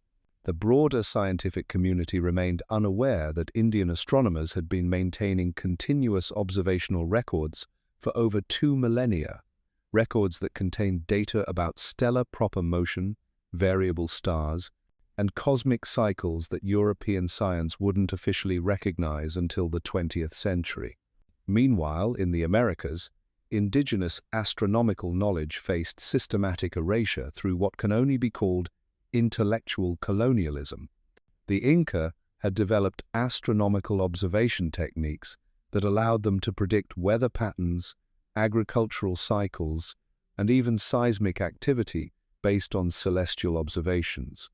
The broader scientific community remained unaware that Indian astronomers had been maintaining continuous observational records for over 2 millennia, records that contained data about stellar proper motion, variable stars, and cosmic cycles that European science wouldn't officially recognize until the 20th century. Meanwhile, in the Americas, indigenous astronomical knowledge faced systematic erasure through what can only be called intellectual colonialism. The Inca had developed astronomical observation techniques that allowed them to predict weather patterns, agricultural cycles, and even seismic activity based on celestial observations.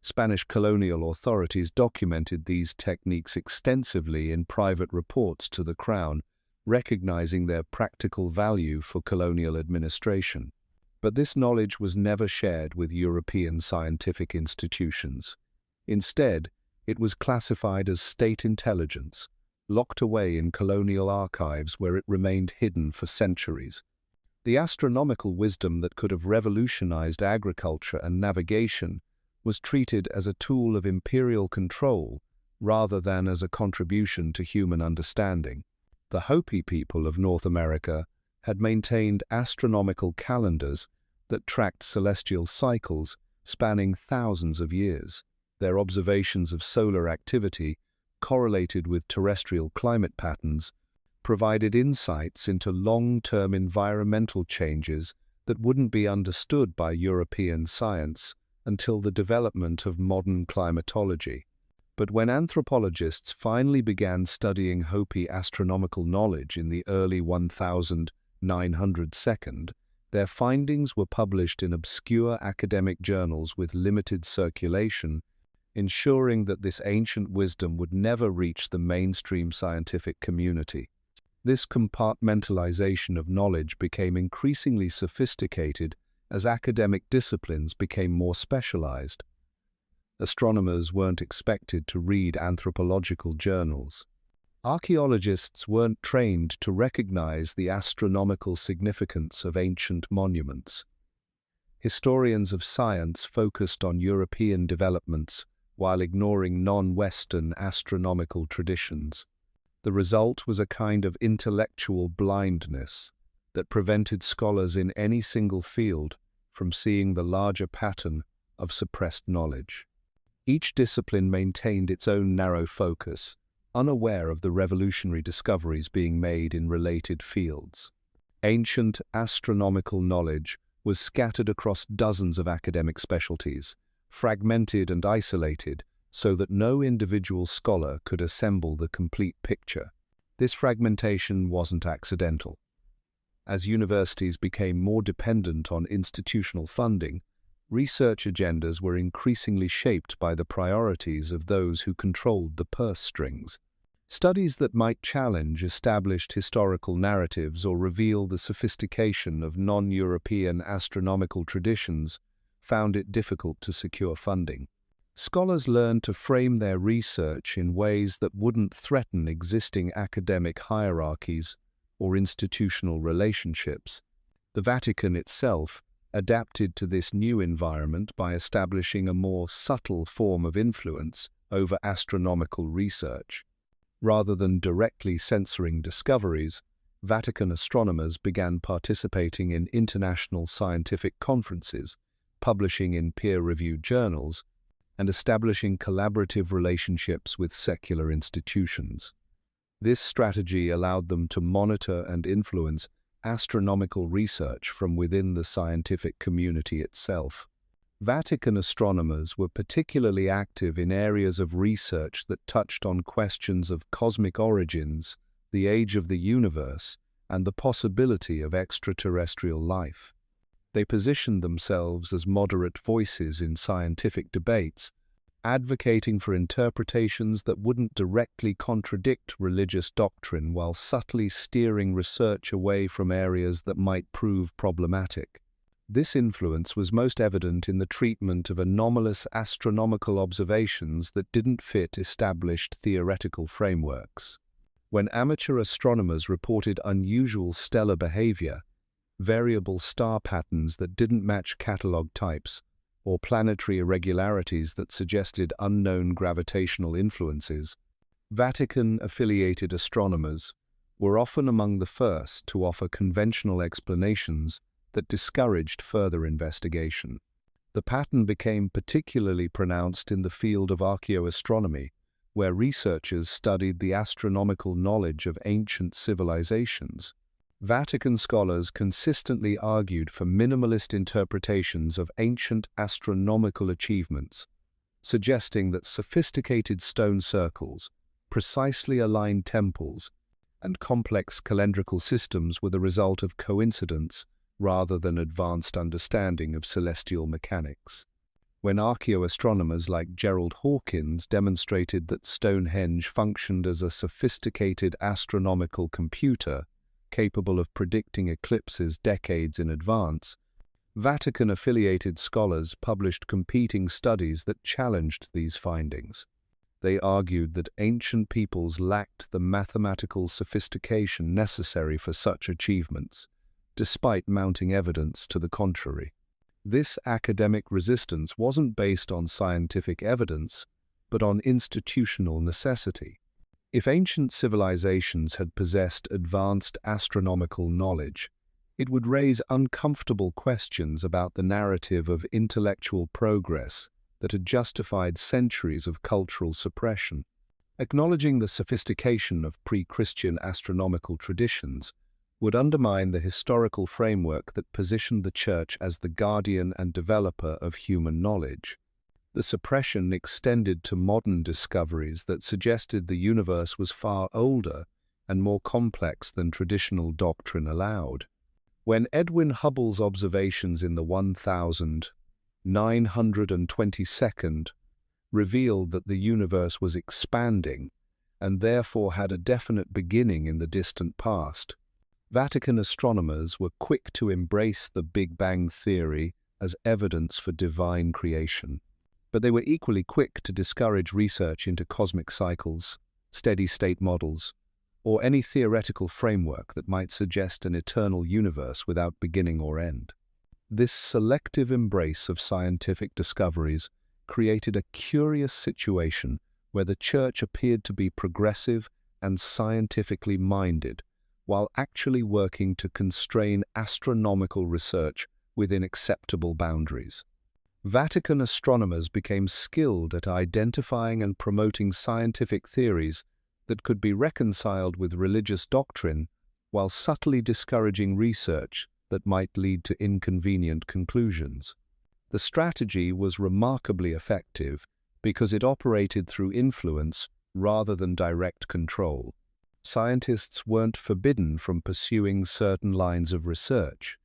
Spanish colonial authorities documented these techniques extensively in private reports to the Crown, recognizing their practical value for colonial administration. But this knowledge was never shared with European scientific institutions. Instead, it was classified as state intelligence, locked away in colonial archives where it remained hidden for centuries. The astronomical wisdom that could have revolutionized agriculture and navigation was treated as a tool of imperial control rather than as a contribution to human understanding. The Hopi people of North America had maintained astronomical calendars that tracked celestial cycles spanning thousands of years. Their observations of solar activity, correlated with terrestrial climate patterns, provided insights into long-term environmental changes that wouldn't be understood by European science until the development of modern climatology. But when anthropologists finally began studying Hopi astronomical knowledge in the early 1900s, their findings were published in obscure academic journals with limited circulation, ensuring that this ancient wisdom would never reach the mainstream scientific community. This compartmentalization of knowledge became increasingly sophisticated as academic disciplines became more specialized. Astronomers weren't expected to read anthropological journals. Archaeologists weren't trained to recognize the astronomical significance of ancient monuments. Historians of science focused on European developments while ignoring non-Western astronomical traditions. The result was a kind of intellectual blindness that prevented scholars in any single field from seeing the larger pattern of suppressed knowledge. Each discipline maintained its own narrow focus, unaware of the revolutionary discoveries being made in related fields. Ancient astronomical knowledge was scattered across dozens of academic specialties, fragmented and isolated so that no individual scholar could assemble the complete picture. This fragmentation wasn't accidental. As universities became more dependent on institutional funding, research agendas were increasingly shaped by the priorities of those who controlled the purse strings. Studies that might challenge established historical narratives or reveal the sophistication of non-European astronomical traditions found it difficult to secure funding. Scholars learned to frame their research in ways that wouldn't threaten existing academic hierarchies or institutional relationships. The Vatican itself adapted to this new environment by establishing a more subtle form of influence over astronomical research. Rather than directly censoring discoveries, Vatican astronomers began participating in international scientific conferences, publishing in peer-reviewed journals, and establishing collaborative relationships with secular institutions. This strategy allowed them to monitor and influence astronomical research from within the scientific community itself. Vatican astronomers were particularly active in areas of research that touched on questions of cosmic origins, the age of the universe, and the possibility of extraterrestrial life. They positioned themselves as moderate voices in scientific debates, advocating for interpretations that wouldn't directly contradict religious doctrine while subtly steering research away from areas that might prove problematic. This influence was most evident in the treatment of anomalous astronomical observations that didn't fit established theoretical frameworks. When amateur astronomers reported unusual stellar behavior, variable star patterns that didn't match catalog types, or planetary irregularities that suggested unknown gravitational influences, Vatican-affiliated astronomers were often among the first to offer conventional explanations that discouraged further investigation. The pattern became particularly pronounced in the field of archaeoastronomy, where researchers studied the astronomical knowledge of ancient civilizations. Vatican scholars consistently argued for minimalist interpretations of ancient astronomical achievements, suggesting that sophisticated stone circles, precisely aligned temples, and complex calendrical systems were the result of coincidence rather than advanced understanding of celestial mechanics. When archaeoastronomers like Gerald Hawkins demonstrated that Stonehenge functioned as a sophisticated astronomical computer capable of predicting eclipses decades in advance, Vatican-affiliated scholars published competing studies that challenged these findings. They argued that ancient peoples lacked the mathematical sophistication necessary for such achievements, despite mounting evidence to the contrary. This academic resistance wasn't based on scientific evidence, but on institutional necessity. If ancient civilizations had possessed advanced astronomical knowledge, it would raise uncomfortable questions about the narrative of intellectual progress that had justified centuries of cultural suppression. Acknowledging the sophistication of pre-Christian astronomical traditions would undermine the historical framework that positioned the Church as the guardian and developer of human knowledge. The suppression extended to modern discoveries that suggested the universe was far older and more complex than traditional doctrine allowed. When Edwin Hubble's observations in the 1922nd revealed that the universe was expanding and therefore had a definite beginning in the distant past, Vatican astronomers were quick to embrace the Big Bang theory as evidence for divine creation. But they were equally quick to discourage research into cosmic cycles, steady-state models, or any theoretical framework that might suggest an eternal universe without beginning or end. This selective embrace of scientific discoveries created a curious situation where the Church appeared to be progressive and scientifically minded, while actually working to constrain astronomical research within acceptable boundaries. Vatican astronomers became skilled at identifying and promoting scientific theories that could be reconciled with religious doctrine while subtly discouraging research that might lead to inconvenient conclusions. The strategy was remarkably effective because it operated through influence rather than direct control. Scientists weren't forbidden from pursuing certain lines of research.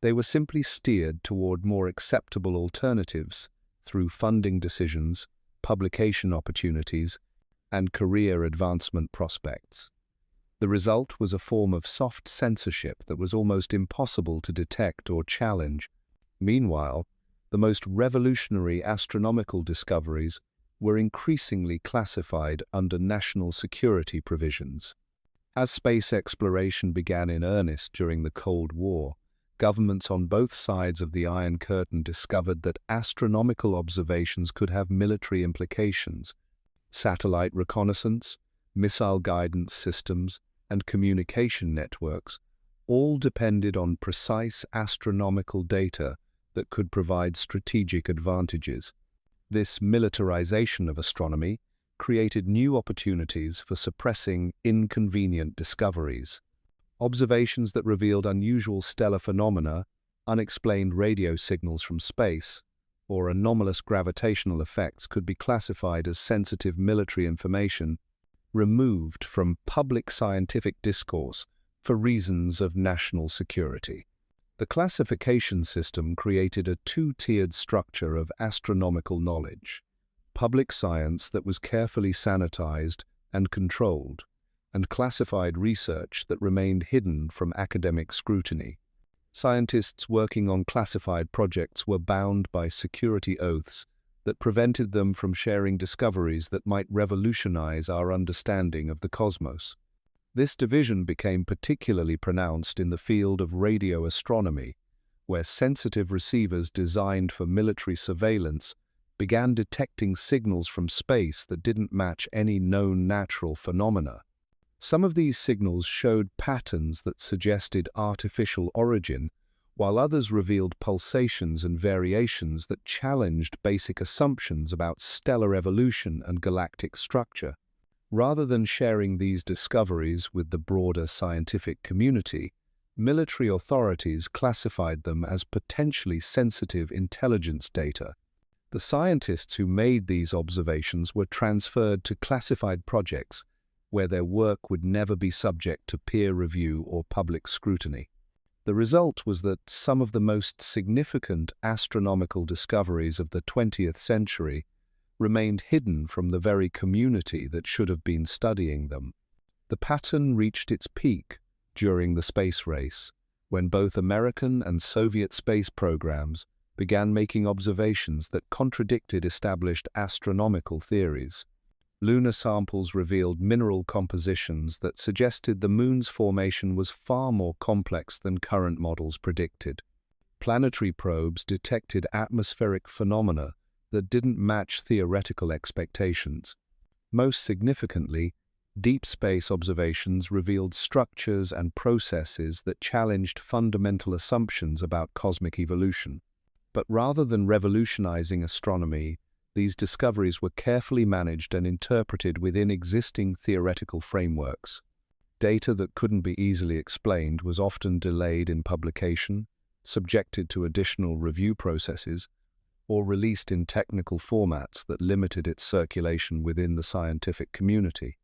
They were simply steered toward more acceptable alternatives through funding decisions, publication opportunities, and career advancement prospects. The result was a form of soft censorship that was almost impossible to detect or challenge. Meanwhile, the most revolutionary astronomical discoveries were increasingly classified under national security provisions. As space exploration began in earnest during the Cold War, governments on both sides of the Iron Curtain discovered that astronomical observations could have military implications. Satellite reconnaissance, missile guidance systems, and communication networks all depended on precise astronomical data that could provide strategic advantages. This militarization of astronomy created new opportunities for suppressing inconvenient discoveries. Observations that revealed unusual stellar phenomena, unexplained radio signals from space, or anomalous gravitational effects could be classified as sensitive military information, removed from public scientific discourse for reasons of national security. The classification system created a two-tiered structure of astronomical knowledge: public science that was carefully sanitized and controlled, and classified research that remained hidden from academic scrutiny. Scientists working on classified projects were bound by security oaths that prevented them from sharing discoveries that might revolutionize our understanding of the cosmos. This division became particularly pronounced in the field of radio astronomy, where sensitive receivers designed for military surveillance began detecting signals from space that didn't match any known natural phenomena. Some of these signals showed patterns that suggested artificial origin, while others revealed pulsations and variations that challenged basic assumptions about stellar evolution and galactic structure. Rather than sharing these discoveries with the broader scientific community, military authorities classified them as potentially sensitive intelligence data. The scientists who made these observations were transferred to classified projects where their work would never be subject to peer review or public scrutiny. The result was that some of the most significant astronomical discoveries of the 20th century remained hidden from the very community that should have been studying them. The pattern reached its peak during the space race, when both American and Soviet space programs began making observations that contradicted established astronomical theories. Lunar samples revealed mineral compositions that suggested the Moon's formation was far more complex than current models predicted. Planetary probes detected atmospheric phenomena that didn't match theoretical expectations. Most significantly, deep space observations revealed structures and processes that challenged fundamental assumptions about cosmic evolution. But rather than revolutionizing astronomy, these discoveries were carefully managed and interpreted within existing theoretical frameworks. Data that couldn't be easily explained was often delayed in publication, subjected to additional review processes, or released in technical formats that limited its circulation within the scientific community.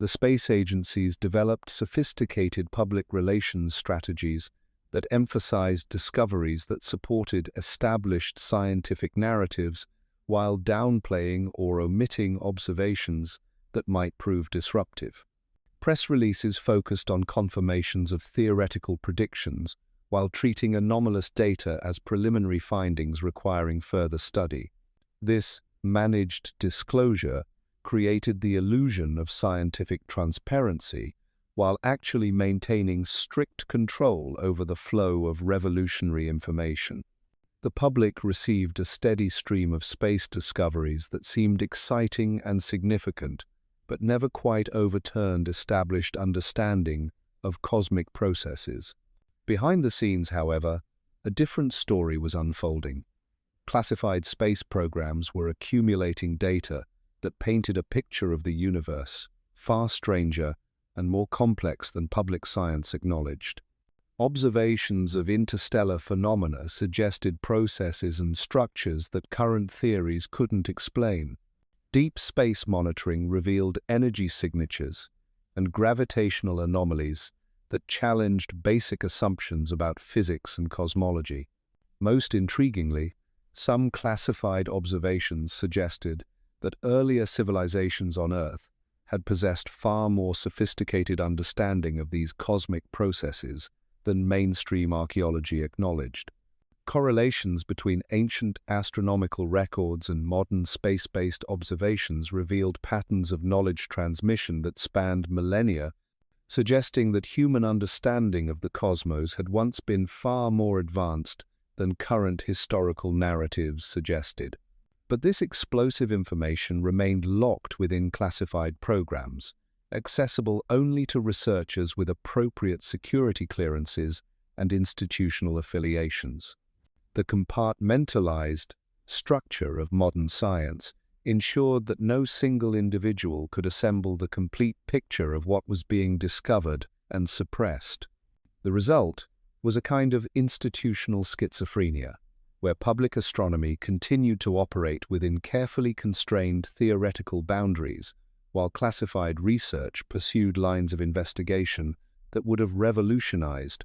The space agencies developed sophisticated public relations strategies that emphasized discoveries that supported established scientific narratives while downplaying or omitting observations that might prove disruptive. Press releases focused on confirmations of theoretical predictions while treating anomalous data as preliminary findings requiring further study. This managed disclosure created the illusion of scientific transparency while actually maintaining strict control over the flow of revolutionary information. The public received a steady stream of space discoveries that seemed exciting and significant, but never quite overturned established understanding of cosmic processes. Behind the scenes, however, a different story was unfolding. Classified space programs were accumulating data that painted a picture of the universe, far stranger and more complex than public science acknowledged. Observations of interstellar phenomena suggested processes and structures that current theories couldn't explain. Deep space monitoring revealed energy signatures and gravitational anomalies that challenged basic assumptions about physics and cosmology. Most intriguingly, some classified observations suggested that earlier civilizations on Earth had possessed far more sophisticated understanding of these cosmic processes than mainstream archaeology acknowledged. Correlations between ancient astronomical records and modern space-based observations revealed patterns of knowledge transmission that spanned millennia, suggesting that human understanding of the cosmos had once been far more advanced than current historical narratives suggested. But this explosive information remained locked within classified programs, accessible only to researchers with appropriate security clearances and institutional affiliations. The compartmentalized structure of modern science ensured that no single individual could assemble the complete picture of what was being discovered and suppressed. The result was a kind of institutional schizophrenia, where public astronomy continued to operate within carefully constrained theoretical boundaries, while classified research pursued lines of investigation that would have revolutionized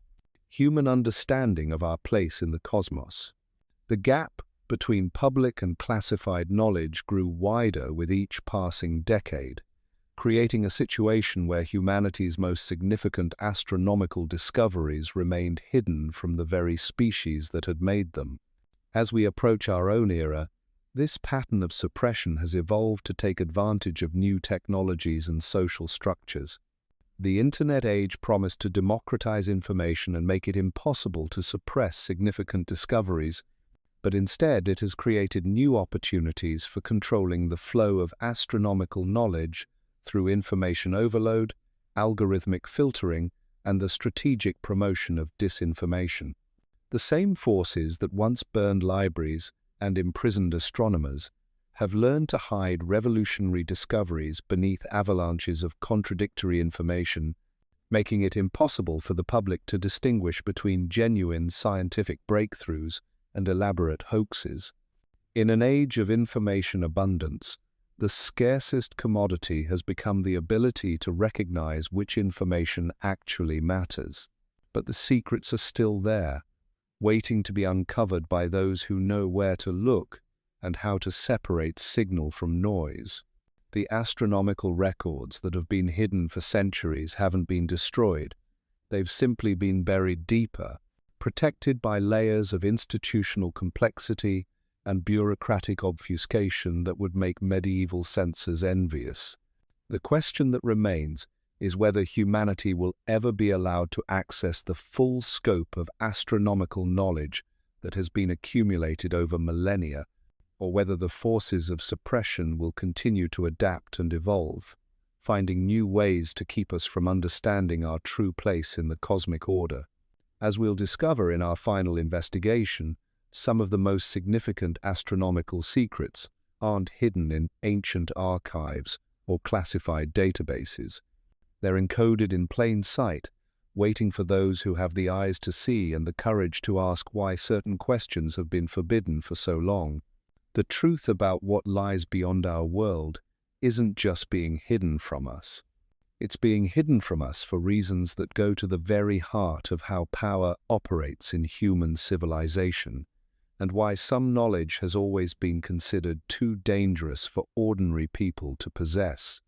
human understanding of our place in the cosmos. The gap between public and classified knowledge grew wider with each passing decade, creating a situation where humanity's most significant astronomical discoveries remained hidden from the very species that had made them. As we approach our own era, this pattern of suppression has evolved to take advantage of new technologies and social structures. The Internet age promised to democratize information and make it impossible to suppress significant discoveries, but instead it has created new opportunities for controlling the flow of astronomical knowledge through information overload, algorithmic filtering, and the strategic promotion of disinformation. The same forces that once burned libraries and imprisoned astronomers have learned to hide revolutionary discoveries beneath avalanches of contradictory information, making it impossible for the public to distinguish between genuine scientific breakthroughs and elaborate hoaxes. In an age of information abundance, the scarcest commodity has become the ability to recognize which information actually matters. But the secrets are still there, waiting to be uncovered by those who know where to look and how to separate signal from noise. The astronomical records that have been hidden for centuries haven't been destroyed. They've simply been buried deeper, protected by layers of institutional complexity and bureaucratic obfuscation that would make medieval censors envious. The question that remains is whether humanity will ever be allowed to access the full scope of astronomical knowledge that has been accumulated over millennia, or whether the forces of suppression will continue to adapt and evolve, finding new ways to keep us from understanding our true place in the cosmic order. As we'll discover in our final investigation, some of the most significant astronomical secrets aren't hidden in ancient archives or classified databases. They're encoded in plain sight, waiting for those who have the eyes to see and the courage to ask why certain questions have been forbidden for so long. The truth about what lies beyond our world isn't just being hidden from us. It's being hidden from us for reasons that go to the very heart of how power operates in human civilization, and why some knowledge has always been considered too dangerous for ordinary people to possess.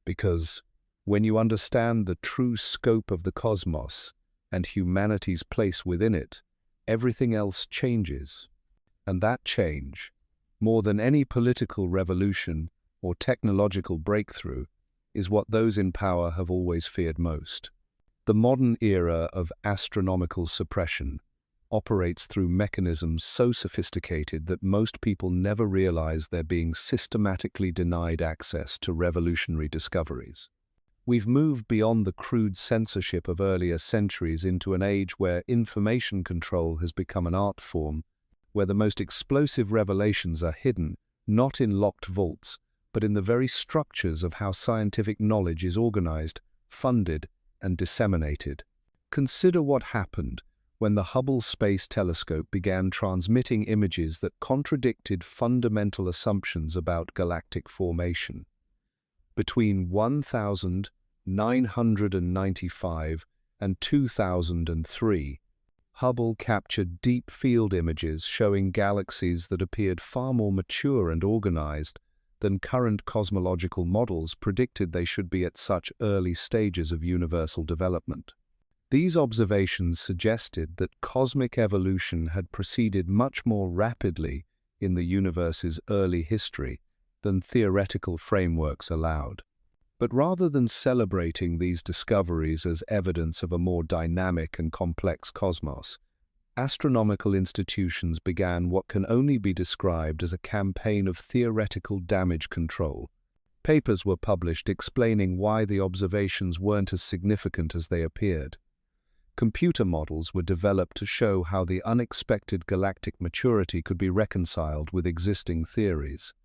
Because when you understand the true scope of the cosmos and humanity's place within it, everything else changes. And that change, more than any political revolution or technological breakthrough, is what those in power have always feared most. The modern era of astronomical suppression operates through mechanisms so sophisticated that most people never realize they're being systematically denied access to revolutionary discoveries. We've moved beyond the crude censorship of earlier centuries into an age where information control has become an art form, where the most explosive revelations are hidden, not in locked vaults, but in the very structures of how scientific knowledge is organized, funded, and disseminated. Consider what happened when the Hubble Space Telescope began transmitting images that contradicted fundamental assumptions about galactic formation. Between 1995 and 2003, Hubble captured deep field images showing galaxies that appeared far more mature and organized than current cosmological models predicted they should be at such early stages of universal development. These observations suggested that cosmic evolution had proceeded much more rapidly in the universe's early history than theoretical frameworks allowed. But rather than celebrating these discoveries as evidence of a more dynamic and complex cosmos, astronomical institutions began what can only be described as a campaign of theoretical damage control. Papers were published explaining why the observations weren't as significant as they appeared. Computer models were developed to show how the unexpected galactic maturity could be reconciled with existing theories.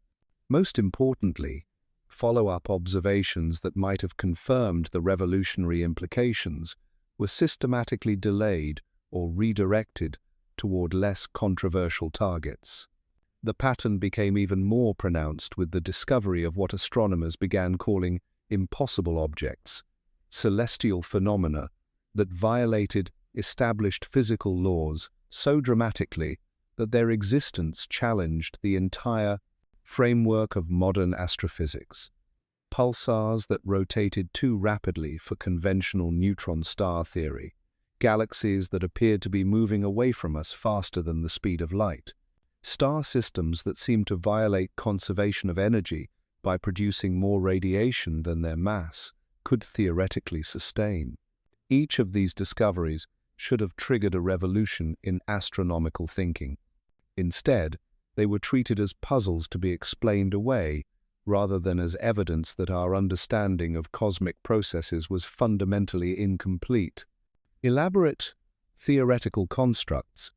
Most importantly, follow-up observations that might have confirmed the revolutionary implications were systematically delayed or redirected toward less controversial targets. The pattern became even more pronounced with the discovery of what astronomers began calling impossible objects, celestial phenomena that violated established physical laws so dramatically that their existence challenged the entire framework of modern astrophysics. Pulsars that rotated too rapidly for conventional neutron star theory, galaxies that appeared to be moving away from us faster than the speed of light, star systems that seemed to violate conservation of energy by producing more radiation than their mass could theoretically sustain. Each of these discoveries should have triggered a revolution in astronomical thinking. Instead, they were treated as puzzles to be explained away, rather than as evidence that our understanding of cosmic processes was fundamentally incomplete. Elaborate theoretical constructs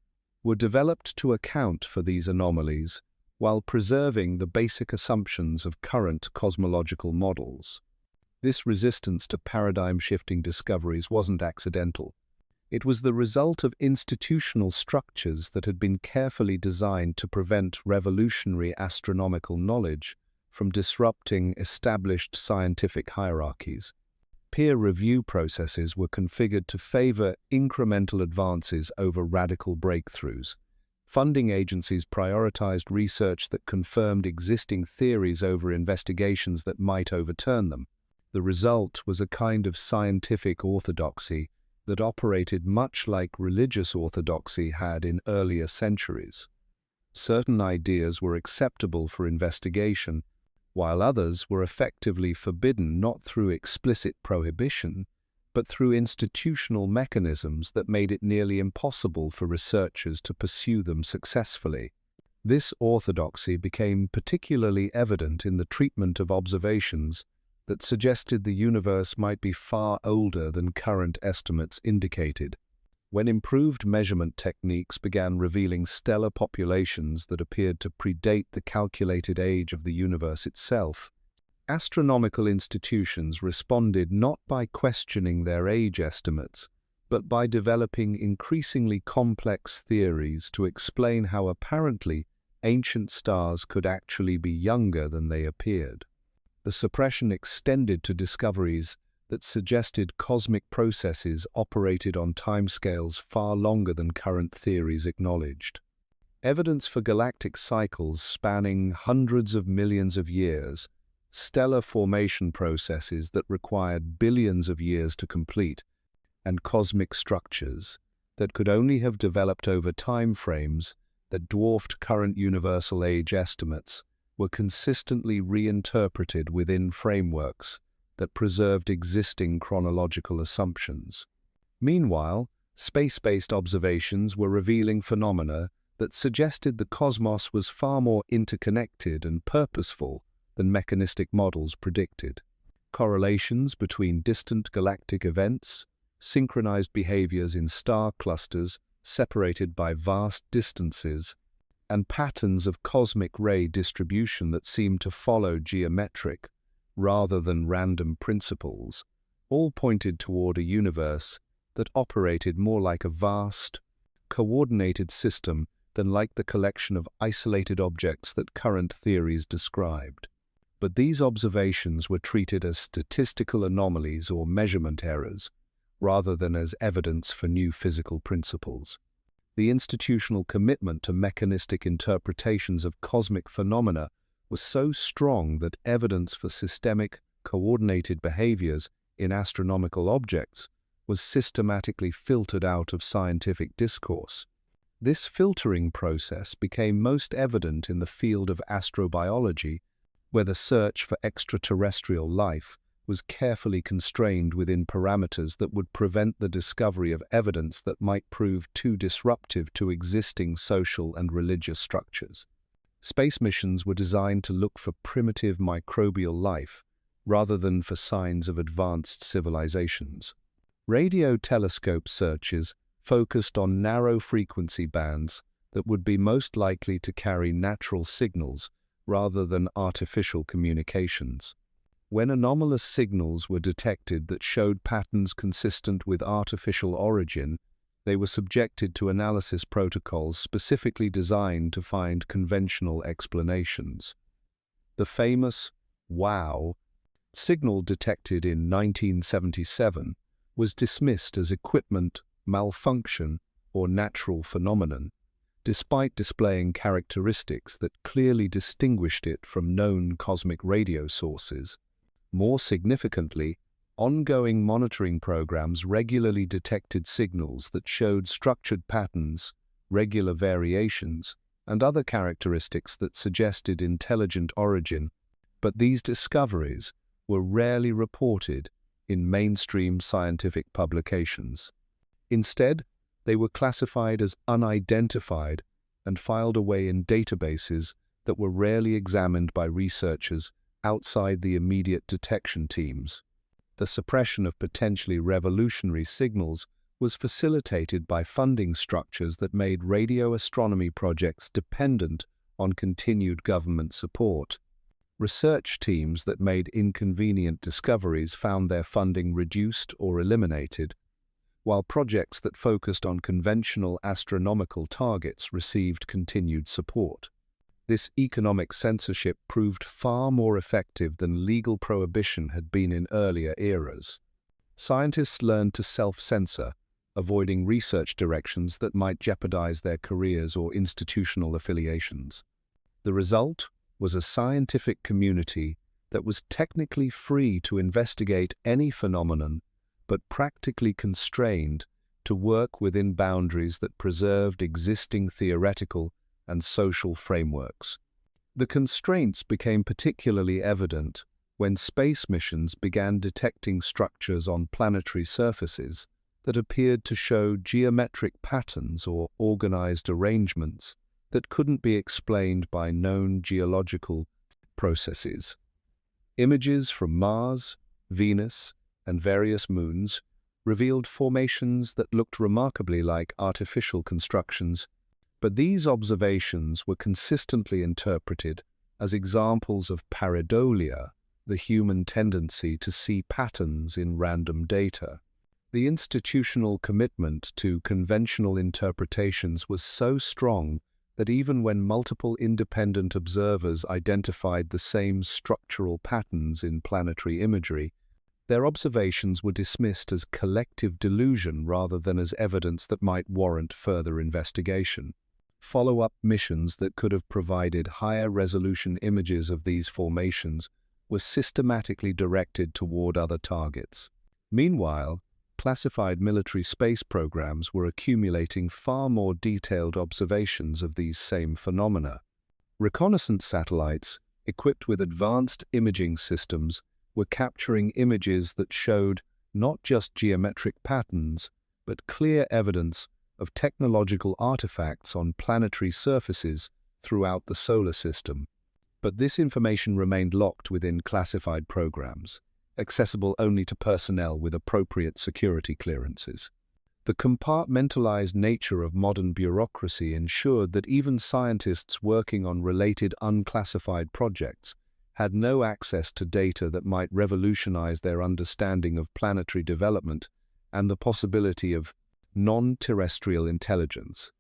were developed to account for these anomalies while preserving the basic assumptions of current cosmological models. This resistance to paradigm-shifting discoveries wasn't accidental. It was the result of institutional structures that had been carefully designed to prevent revolutionary astronomical knowledge from disrupting established scientific hierarchies. Peer review processes were configured to favor incremental advances over radical breakthroughs. Funding agencies prioritized research that confirmed existing theories over investigations that might overturn them. The result was a kind of scientific orthodoxy that operated much like religious orthodoxy had in earlier centuries. Certain ideas were acceptable for investigation, while others were effectively forbidden not through explicit prohibition, but through institutional mechanisms that made it nearly impossible for researchers to pursue them successfully. This orthodoxy became particularly evident in the treatment of observations that suggested the universe might be far older than current estimates indicated. When improved measurement techniques began revealing stellar populations that appeared to predate the calculated age of the universe itself, astronomical institutions responded not by questioning their age estimates, but by developing increasingly complex theories to explain how apparently ancient stars could actually be younger than they appeared. The suppression extended to discoveries that suggested cosmic processes operated on timescales far longer than current theories acknowledged. Evidence for galactic cycles spanning hundreds of millions of years, stellar formation processes that required billions of years to complete, and cosmic structures that could only have developed over time frames that dwarfed current universal age estimates were consistently reinterpreted within frameworks that preserved existing chronological assumptions. Meanwhile, space-based observations were revealing phenomena that suggested the cosmos was far more interconnected and purposeful than mechanistic models predicted. Correlations between distant galactic events, synchronized behaviors in star clusters separated by vast distances, and patterns of cosmic ray distribution that seemed to follow geometric, rather than random principles, all pointed toward a universe that operated more like a vast, coordinated system than like the collection of isolated objects that current theories described. But these observations were treated as statistical anomalies or measurement errors, rather than as evidence for new physical principles. The institutional commitment to mechanistic interpretations of cosmic phenomena was so strong that evidence for systemic, coordinated behaviors in astronomical objects was systematically filtered out of scientific discourse. This filtering process became most evident in the field of astrobiology, where the search for extraterrestrial life was carefully constrained within parameters that would prevent the discovery of evidence that might prove too disruptive to existing social and religious structures. Space missions were designed to look for primitive microbial life, rather than for signs of advanced civilizations. Radio telescope searches focused on narrow frequency bands that would be most likely to carry natural signals rather than artificial communications. When anomalous signals were detected that showed patterns consistent with artificial origin, they were subjected to analysis protocols specifically designed to find conventional explanations. The famous "wow" signal detected in 1977 was dismissed as equipment malfunction or natural phenomenon, despite displaying characteristics that clearly distinguished it from known cosmic radio sources. More significantly, ongoing monitoring programs regularly detected signals that showed structured patterns, regular variations, and other characteristics that suggested intelligent origin, but these discoveries were rarely reported in mainstream scientific publications. Instead, they were classified as unidentified and filed away in databases that were rarely examined by researchers outside the immediate detection teams. The suppression of potentially revolutionary signals was facilitated by funding structures that made radio astronomy projects dependent on continued government support. Research teams that made inconvenient discoveries found their funding reduced or eliminated, while projects that focused on conventional astronomical targets received continued support. This economic censorship proved far more effective than legal prohibition had been in earlier eras. Scientists learned to self-censor, avoiding research directions that might jeopardize their careers or institutional affiliations. The result was a scientific community that was technically free to investigate any phenomenon, but practically constrained to work within boundaries that preserved existing theoretical and social frameworks. The constraints became particularly evident when space missions began detecting structures on planetary surfaces that appeared to show geometric patterns or organized arrangements that couldn't be explained by known geological processes. Images from Mars, Venus, and various moons revealed formations that looked remarkably like artificial constructions, but these observations were consistently interpreted as examples of pareidolia, the human tendency to see patterns in random data. The institutional commitment to conventional interpretations was so strong that even when multiple independent observers identified the same structural patterns in planetary imagery, their observations were dismissed as collective delusion rather than as evidence that might warrant further investigation. Follow-up missions that could have provided higher-resolution images of these formations were systematically directed toward other targets. Meanwhile, classified military space programs were accumulating far more detailed observations of these same phenomena. Reconnaissance satellites, equipped with advanced imaging systems, were capturing images that showed not just geometric patterns, but clear evidence of technological artifacts on planetary surfaces throughout the solar system. But this information remained locked within classified programs, accessible only to personnel with appropriate security clearances. The compartmentalized nature of modern bureaucracy ensured that even scientists working on related unclassified projects had no access to data that might revolutionize their understanding of planetary development and the possibility of non-terrestrial intelligence.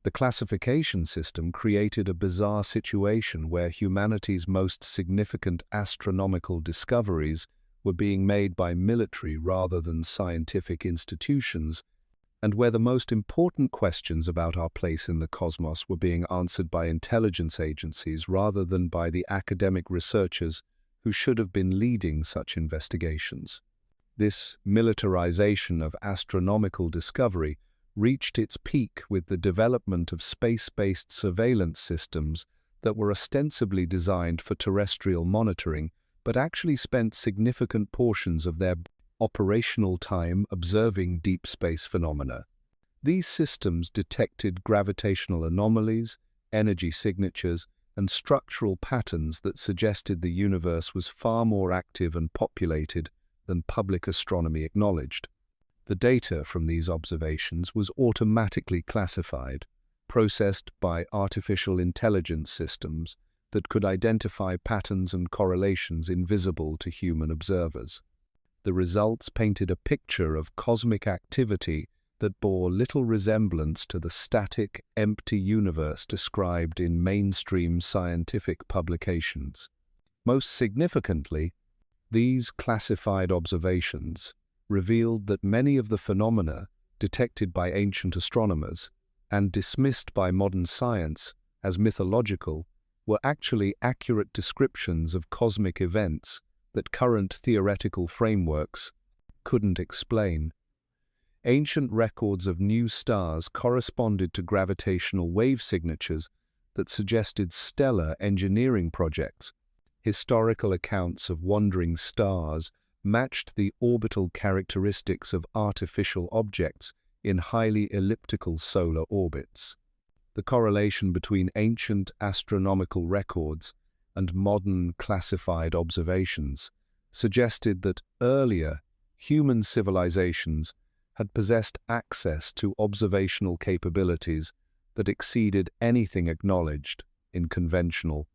The classification system created a bizarre situation where humanity's most significant astronomical discoveries were being made by military rather than scientific institutions, and where the most important questions about our place in the cosmos were being answered by intelligence agencies rather than by the academic researchers who should have been leading such investigations. This militarization of astronomical discovery reached its peak with the development of space-based surveillance systems that were ostensibly designed for terrestrial monitoring, but actually spent significant portions of their operational time observing deep space phenomena. These systems detected gravitational anomalies, energy signatures, and structural patterns that suggested the universe was far more active and populated than public astronomy acknowledged. The data from these observations was automatically classified, processed by artificial intelligence systems that could identify patterns and correlations invisible to human observers. The results painted a picture of cosmic activity that bore little resemblance to the static, empty universe described in mainstream scientific publications. Most significantly, these classified observations revealed that many of the phenomena detected by ancient astronomers and dismissed by modern science as mythological, were actually accurate descriptions of cosmic events that current theoretical frameworks couldn't explain. Ancient records of new stars corresponded to gravitational wave signatures that suggested stellar engineering projects. Historical accounts of wandering stars matched the orbital characteristics of artificial objects in highly elliptical solar orbits. The correlation between ancient astronomical records and modern classified observations suggested that earlier human civilizations had possessed access to observational capabilities that exceeded anything acknowledged in conventional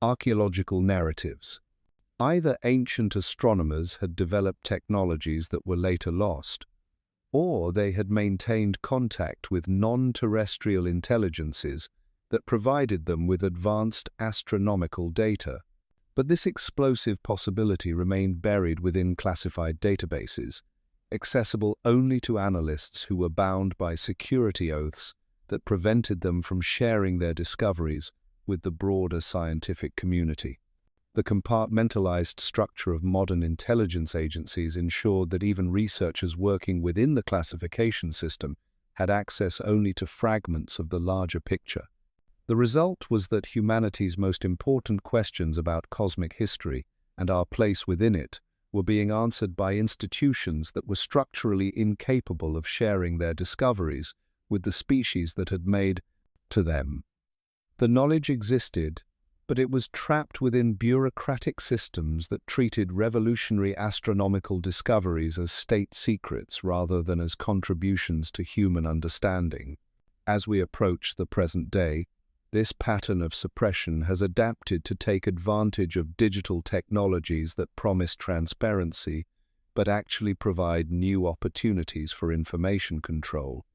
archaeological narratives. Either ancient astronomers had developed technologies that were later lost, or they had maintained contact with non-terrestrial intelligences that provided them with advanced astronomical data. But this explosive possibility remained buried within classified databases, accessible only to analysts who were bound by security oaths that prevented them from sharing their discoveries with the broader scientific community. The compartmentalized structure of modern intelligence agencies ensured that even researchers working within the classification system had access only to fragments of the larger picture. The result was that humanity's most important questions about cosmic history and our place within it were being answered by institutions that were structurally incapable of sharing their discoveries with the species that had made to them. The knowledge existed, but it was trapped within bureaucratic systems that treated revolutionary astronomical discoveries as state secrets rather than as contributions to human understanding. As we approach the present day, this pattern of suppression has adapted to take advantage of digital technologies that promise transparency, but actually provide new opportunities for information control.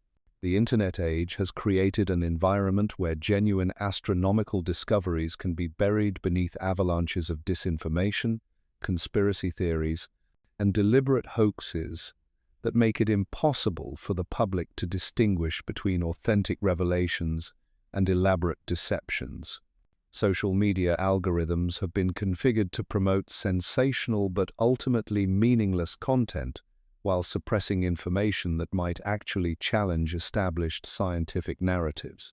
The Internet age has created an environment where genuine astronomical discoveries can be buried beneath avalanches of disinformation, conspiracy theories, and deliberate hoaxes that make it impossible for the public to distinguish between authentic revelations and elaborate deceptions. Social media algorithms have been configured to promote sensational but ultimately meaningless content, while suppressing information that might actually challenge established scientific narratives.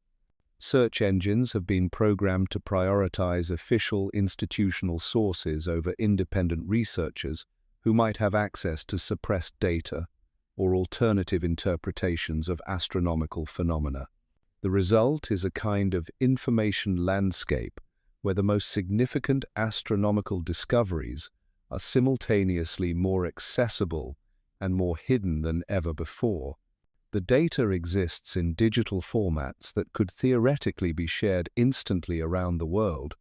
Search engines have been programmed to prioritize official institutional sources over independent researchers who might have access to suppressed data or alternative interpretations of astronomical phenomena. The result is a kind of information landscape where the most significant astronomical discoveries are simultaneously more accessible and more hidden than ever before. The data exists in digital formats that could theoretically be shared instantly around the world,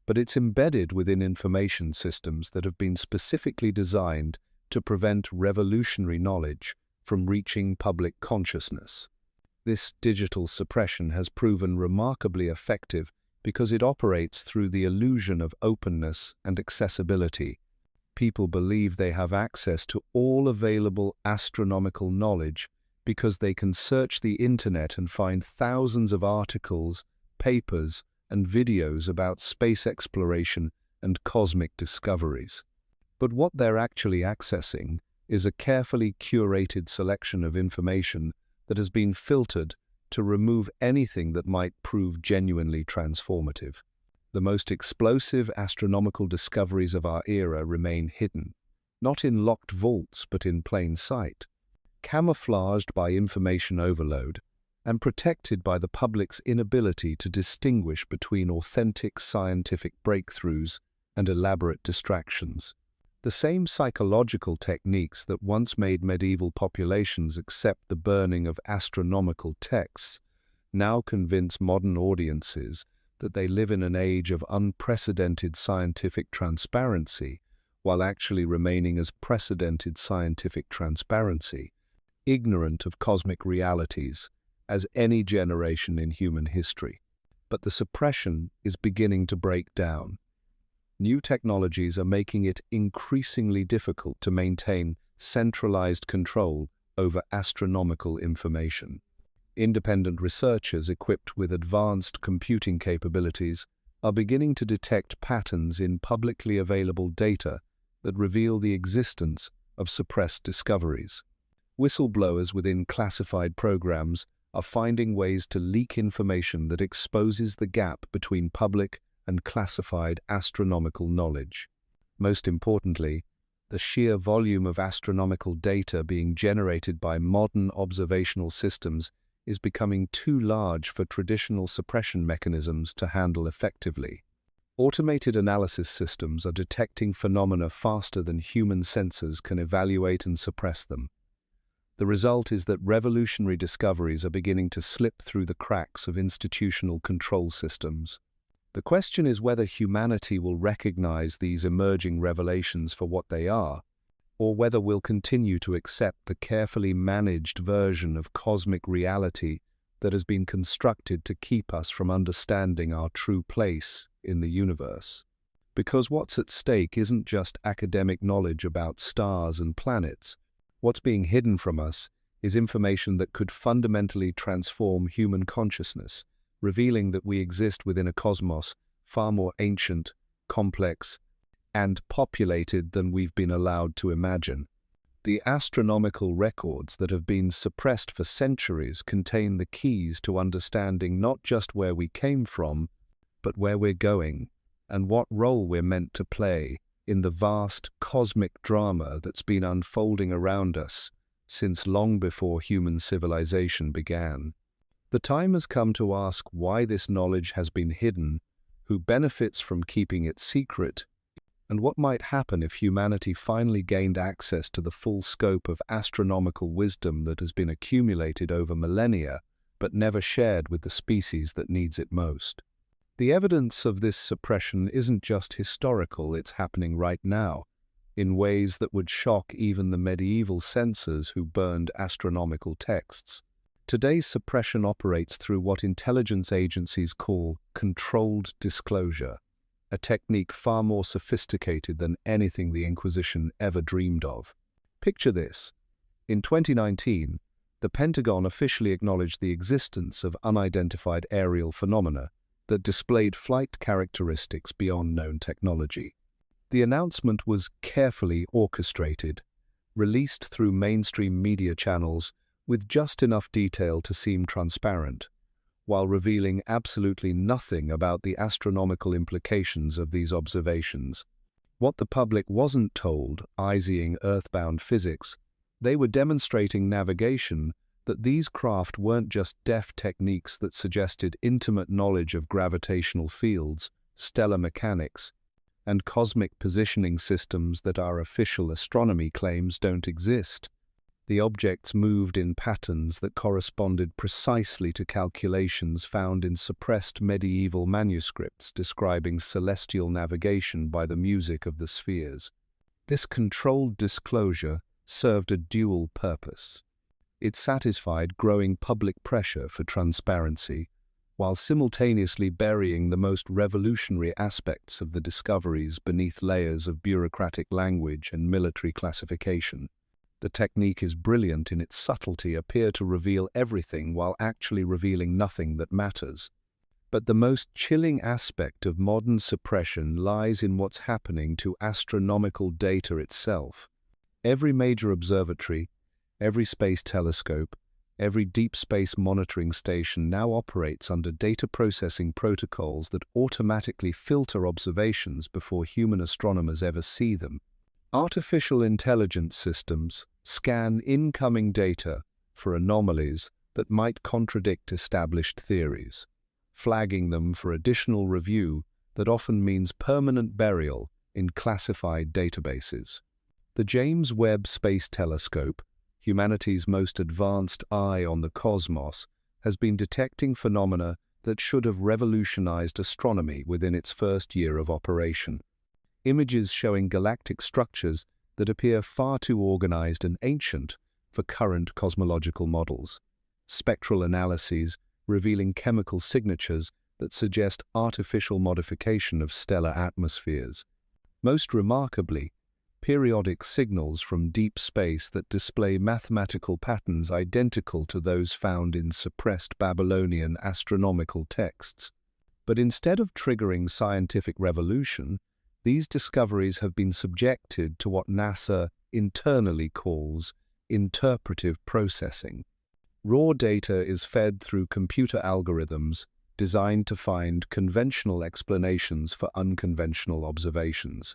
but it's embedded within information systems that have been specifically designed to prevent revolutionary knowledge from reaching public consciousness. This digital suppression has proven remarkably effective because it operates through the illusion of openness and accessibility. People believe they have access to all available astronomical knowledge because they can search the internet and find thousands of articles, papers, and videos about space exploration and cosmic discoveries. But what they're actually accessing is a carefully curated selection of information that has been filtered to remove anything that might prove genuinely transformative. The most explosive astronomical discoveries of our era remain hidden, not in locked vaults but in plain sight, camouflaged by information overload and protected by the public's inability to distinguish between authentic scientific breakthroughs and elaborate distractions. The same psychological techniques that once made medieval populations accept the burning of astronomical texts now convince modern audiences that they live in an age of unprecedented scientific transparency, while actually remaining as precedented scientific transparency, ignorant of cosmic realities, as any generation in human history. But the suppression is beginning to break down. New technologies are making it increasingly difficult to maintain centralized control over astronomical information. Independent researchers equipped with advanced computing capabilities are beginning to detect patterns in publicly available data that reveal the existence of suppressed discoveries. Whistleblowers within classified programs are finding ways to leak information that exposes the gap between public and classified astronomical knowledge. Most importantly, the sheer volume of astronomical data being generated by modern observational systems is becoming too large for traditional suppression mechanisms to handle effectively. Automated analysis systems are detecting phenomena faster than human sensors can evaluate and suppress them. The result is that revolutionary discoveries are beginning to slip through the cracks of institutional control systems. The question is whether humanity will recognize these emerging revelations for what they are, or whether we'll continue to accept the carefully managed version of cosmic reality that has been constructed to keep us from understanding our true place in the universe. Because what's at stake isn't just academic knowledge about stars and planets. What's being hidden from us is information that could fundamentally transform human consciousness, revealing that we exist within a cosmos far more ancient, complex, and populated than we've been allowed to imagine. The astronomical records that have been suppressed for centuries contain the keys to understanding not just where we came from, but where we're going, and what role we're meant to play in the vast cosmic drama that's been unfolding around us since long before human civilization began. The time has come to ask why this knowledge has been hidden, who benefits from keeping it secret, and what might happen if humanity finally gained access to the full scope of astronomical wisdom that has been accumulated over millennia, but never shared with the species that needs it most. The evidence of this suppression isn't just historical, it's happening right now, in ways that would shock even the medieval censors who burned astronomical texts. Today's suppression operates through what intelligence agencies call controlled disclosure, a technique far more sophisticated than anything the Inquisition ever dreamed of. Picture this. In 2019, the Pentagon officially acknowledged the existence of unidentified aerial phenomena that displayed flight characteristics beyond known technology. The announcement was carefully orchestrated, released through mainstream media channels with just enough detail to seem transparent, while revealing absolutely nothing about the astronomical implications of these observations. What the public wasn't told, eyeing earthbound physics, they were demonstrating navigation, that these craft weren't just deft techniques that suggested intimate knowledge of gravitational fields, stellar mechanics, and cosmic positioning systems that our official astronomy claims don't exist. The objects moved in patterns that corresponded precisely to calculations found in suppressed medieval manuscripts describing celestial navigation by the music of the spheres. This controlled disclosure served a dual purpose. It satisfied growing public pressure for transparency, while simultaneously burying the most revolutionary aspects of the discoveries beneath layers of bureaucratic language and military classification. The technique is brilliant in its subtlety, appear to reveal everything while actually revealing nothing that matters. But the most chilling aspect of modern suppression lies in what's happening to astronomical data itself. Every major observatory, every space telescope, every deep space monitoring station now operates under data processing protocols that automatically filter observations before human astronomers ever see them. Artificial intelligence systems scan incoming data for anomalies that might contradict established theories, flagging them for additional review that often means permanent burial in classified databases. The James Webb Space Telescope, humanity's most advanced eye on the cosmos, has been detecting phenomena that should have revolutionized astronomy within its first year of operation. Images showing galactic structures that appear far too organized and ancient for current cosmological models. Spectral analyses revealing chemical signatures that suggest artificial modification of stellar atmospheres. Most remarkably, periodic signals from deep space that display mathematical patterns identical to those found in suppressed Babylonian astronomical texts. But instead of triggering scientific revolution, these discoveries have been subjected to what NASA internally calls interpretive processing. Raw data is fed through computer algorithms designed to find conventional explanations for unconventional observations.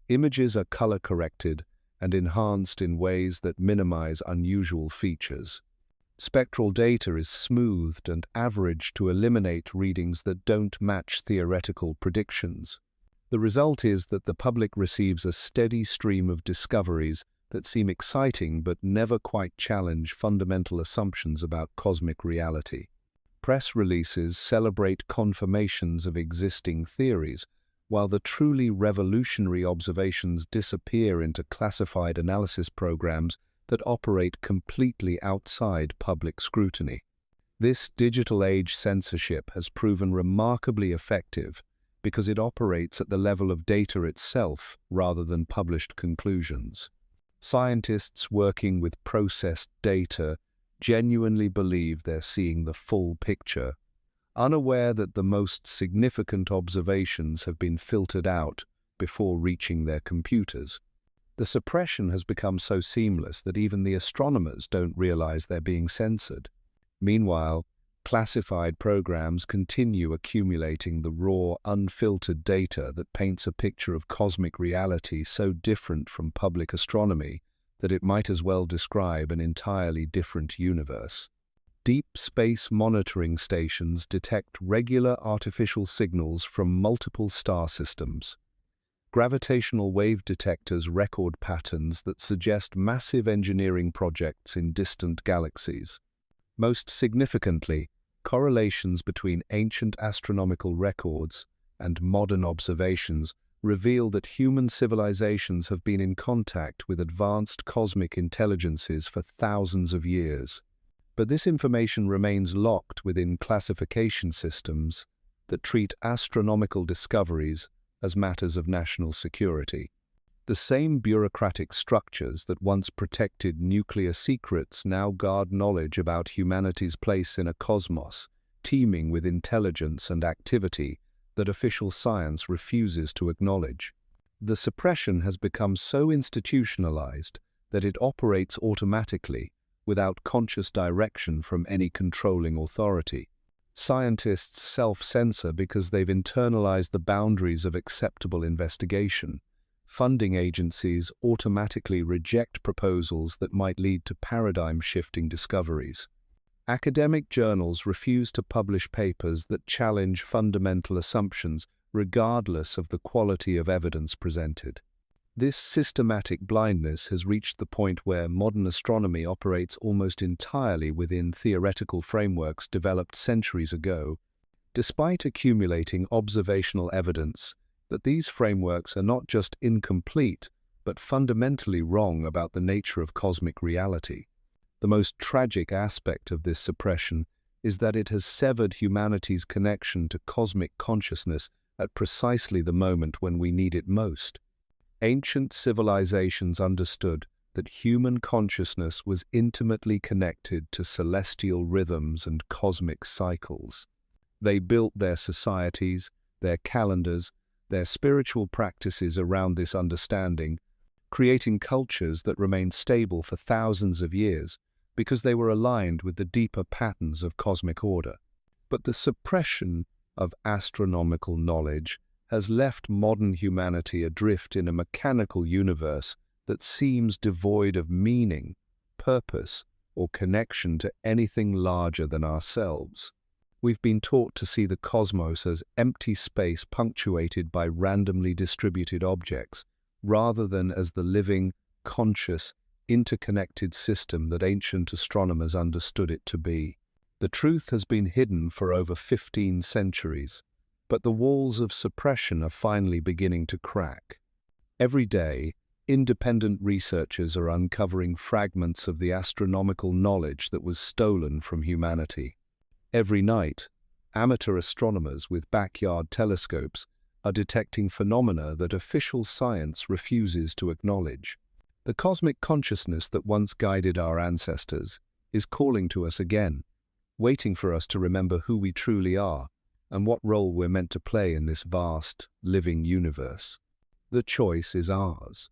Images are color-corrected and enhanced in ways that minimize unusual features. Spectral data is smoothed and averaged to eliminate readings that don't match theoretical predictions. The result is that the public receives a steady stream of discoveries that seem exciting but never quite challenge fundamental assumptions about cosmic reality. Press releases celebrate confirmations of existing theories, while the truly revolutionary observations disappear into classified analysis programs that operate completely outside public scrutiny. This digital age censorship has proven remarkably effective because it operates at the level of data itself rather than published conclusions. Scientists working with processed data genuinely believe they're seeing the full picture, unaware that the most significant observations have been filtered out before reaching their computers. The suppression has become so seamless that even the astronomers don't realize they're being censored. Meanwhile, classified programs continue accumulating the raw, unfiltered data that paints a picture of cosmic reality so different from public astronomy that it might as well describe an entirely different universe. Deep space monitoring stations detect regular artificial signals from multiple star systems. Gravitational wave detectors record patterns that suggest massive engineering projects in distant galaxies. Most significantly, correlations between ancient astronomical records and modern observations reveal that human civilizations have been in contact with advanced cosmic intelligences for thousands of years. But this information remains locked within classification systems that treat astronomical discoveries as matters of national security. The same bureaucratic structures that once protected nuclear secrets now guard knowledge about humanity's place in a cosmos teeming with intelligence and activity that official science refuses to acknowledge. The suppression has become so institutionalized that it operates automatically without conscious direction from any controlling authority. Scientists self-censor because they've internalized the boundaries of acceptable investigation. Funding agencies automatically reject proposals that might lead to paradigm-shifting discoveries. Academic journals refuse to publish papers that challenge fundamental assumptions regardless of the quality of evidence presented. This systematic blindness has reached the point where modern astronomy operates almost entirely within theoretical frameworks developed centuries ago, despite accumulating observational evidence that these frameworks are not just incomplete, but fundamentally wrong about the nature of cosmic reality. The most tragic aspect of this suppression is that it has severed humanity's connection to cosmic consciousness at precisely the moment when we need it most. Ancient civilizations understood that human consciousness was intimately connected to celestial rhythms and cosmic cycles. They built their societies, their calendars, their spiritual practices around this understanding, creating cultures that remained stable for thousands of years because they were aligned with the deeper patterns of cosmic order. But the suppression of astronomical knowledge has left modern humanity adrift in a mechanical universe that seems devoid of meaning, purpose, or connection to anything larger than ourselves. We've been taught to see the cosmos as empty space punctuated by randomly distributed objects, rather than as the living, conscious, interconnected system that ancient astronomers understood it to be. The truth has been hidden for over 15 centuries, but the walls of suppression are finally beginning to crack. Every day, independent researchers are uncovering fragments of the astronomical knowledge that was stolen from humanity. Every night, amateur astronomers with backyard telescopes are detecting phenomena that official science refuses to acknowledge. The cosmic consciousness that once guided our ancestors is calling to us again, waiting for us to remember who we truly are and what role we're meant to play in this vast, living universe. The choice is ours.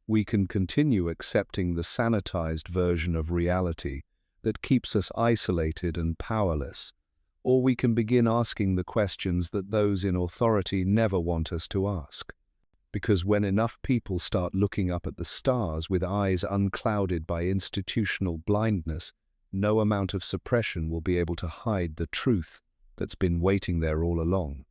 We can continue accepting the sanitized version of reality that keeps us isolated and powerless, or we can begin asking the questions that those in authority never want us to ask. Because when enough people start looking up at the stars with eyes unclouded by institutional blindness, no amount of suppression will be able to hide the truth that's been waiting there all along.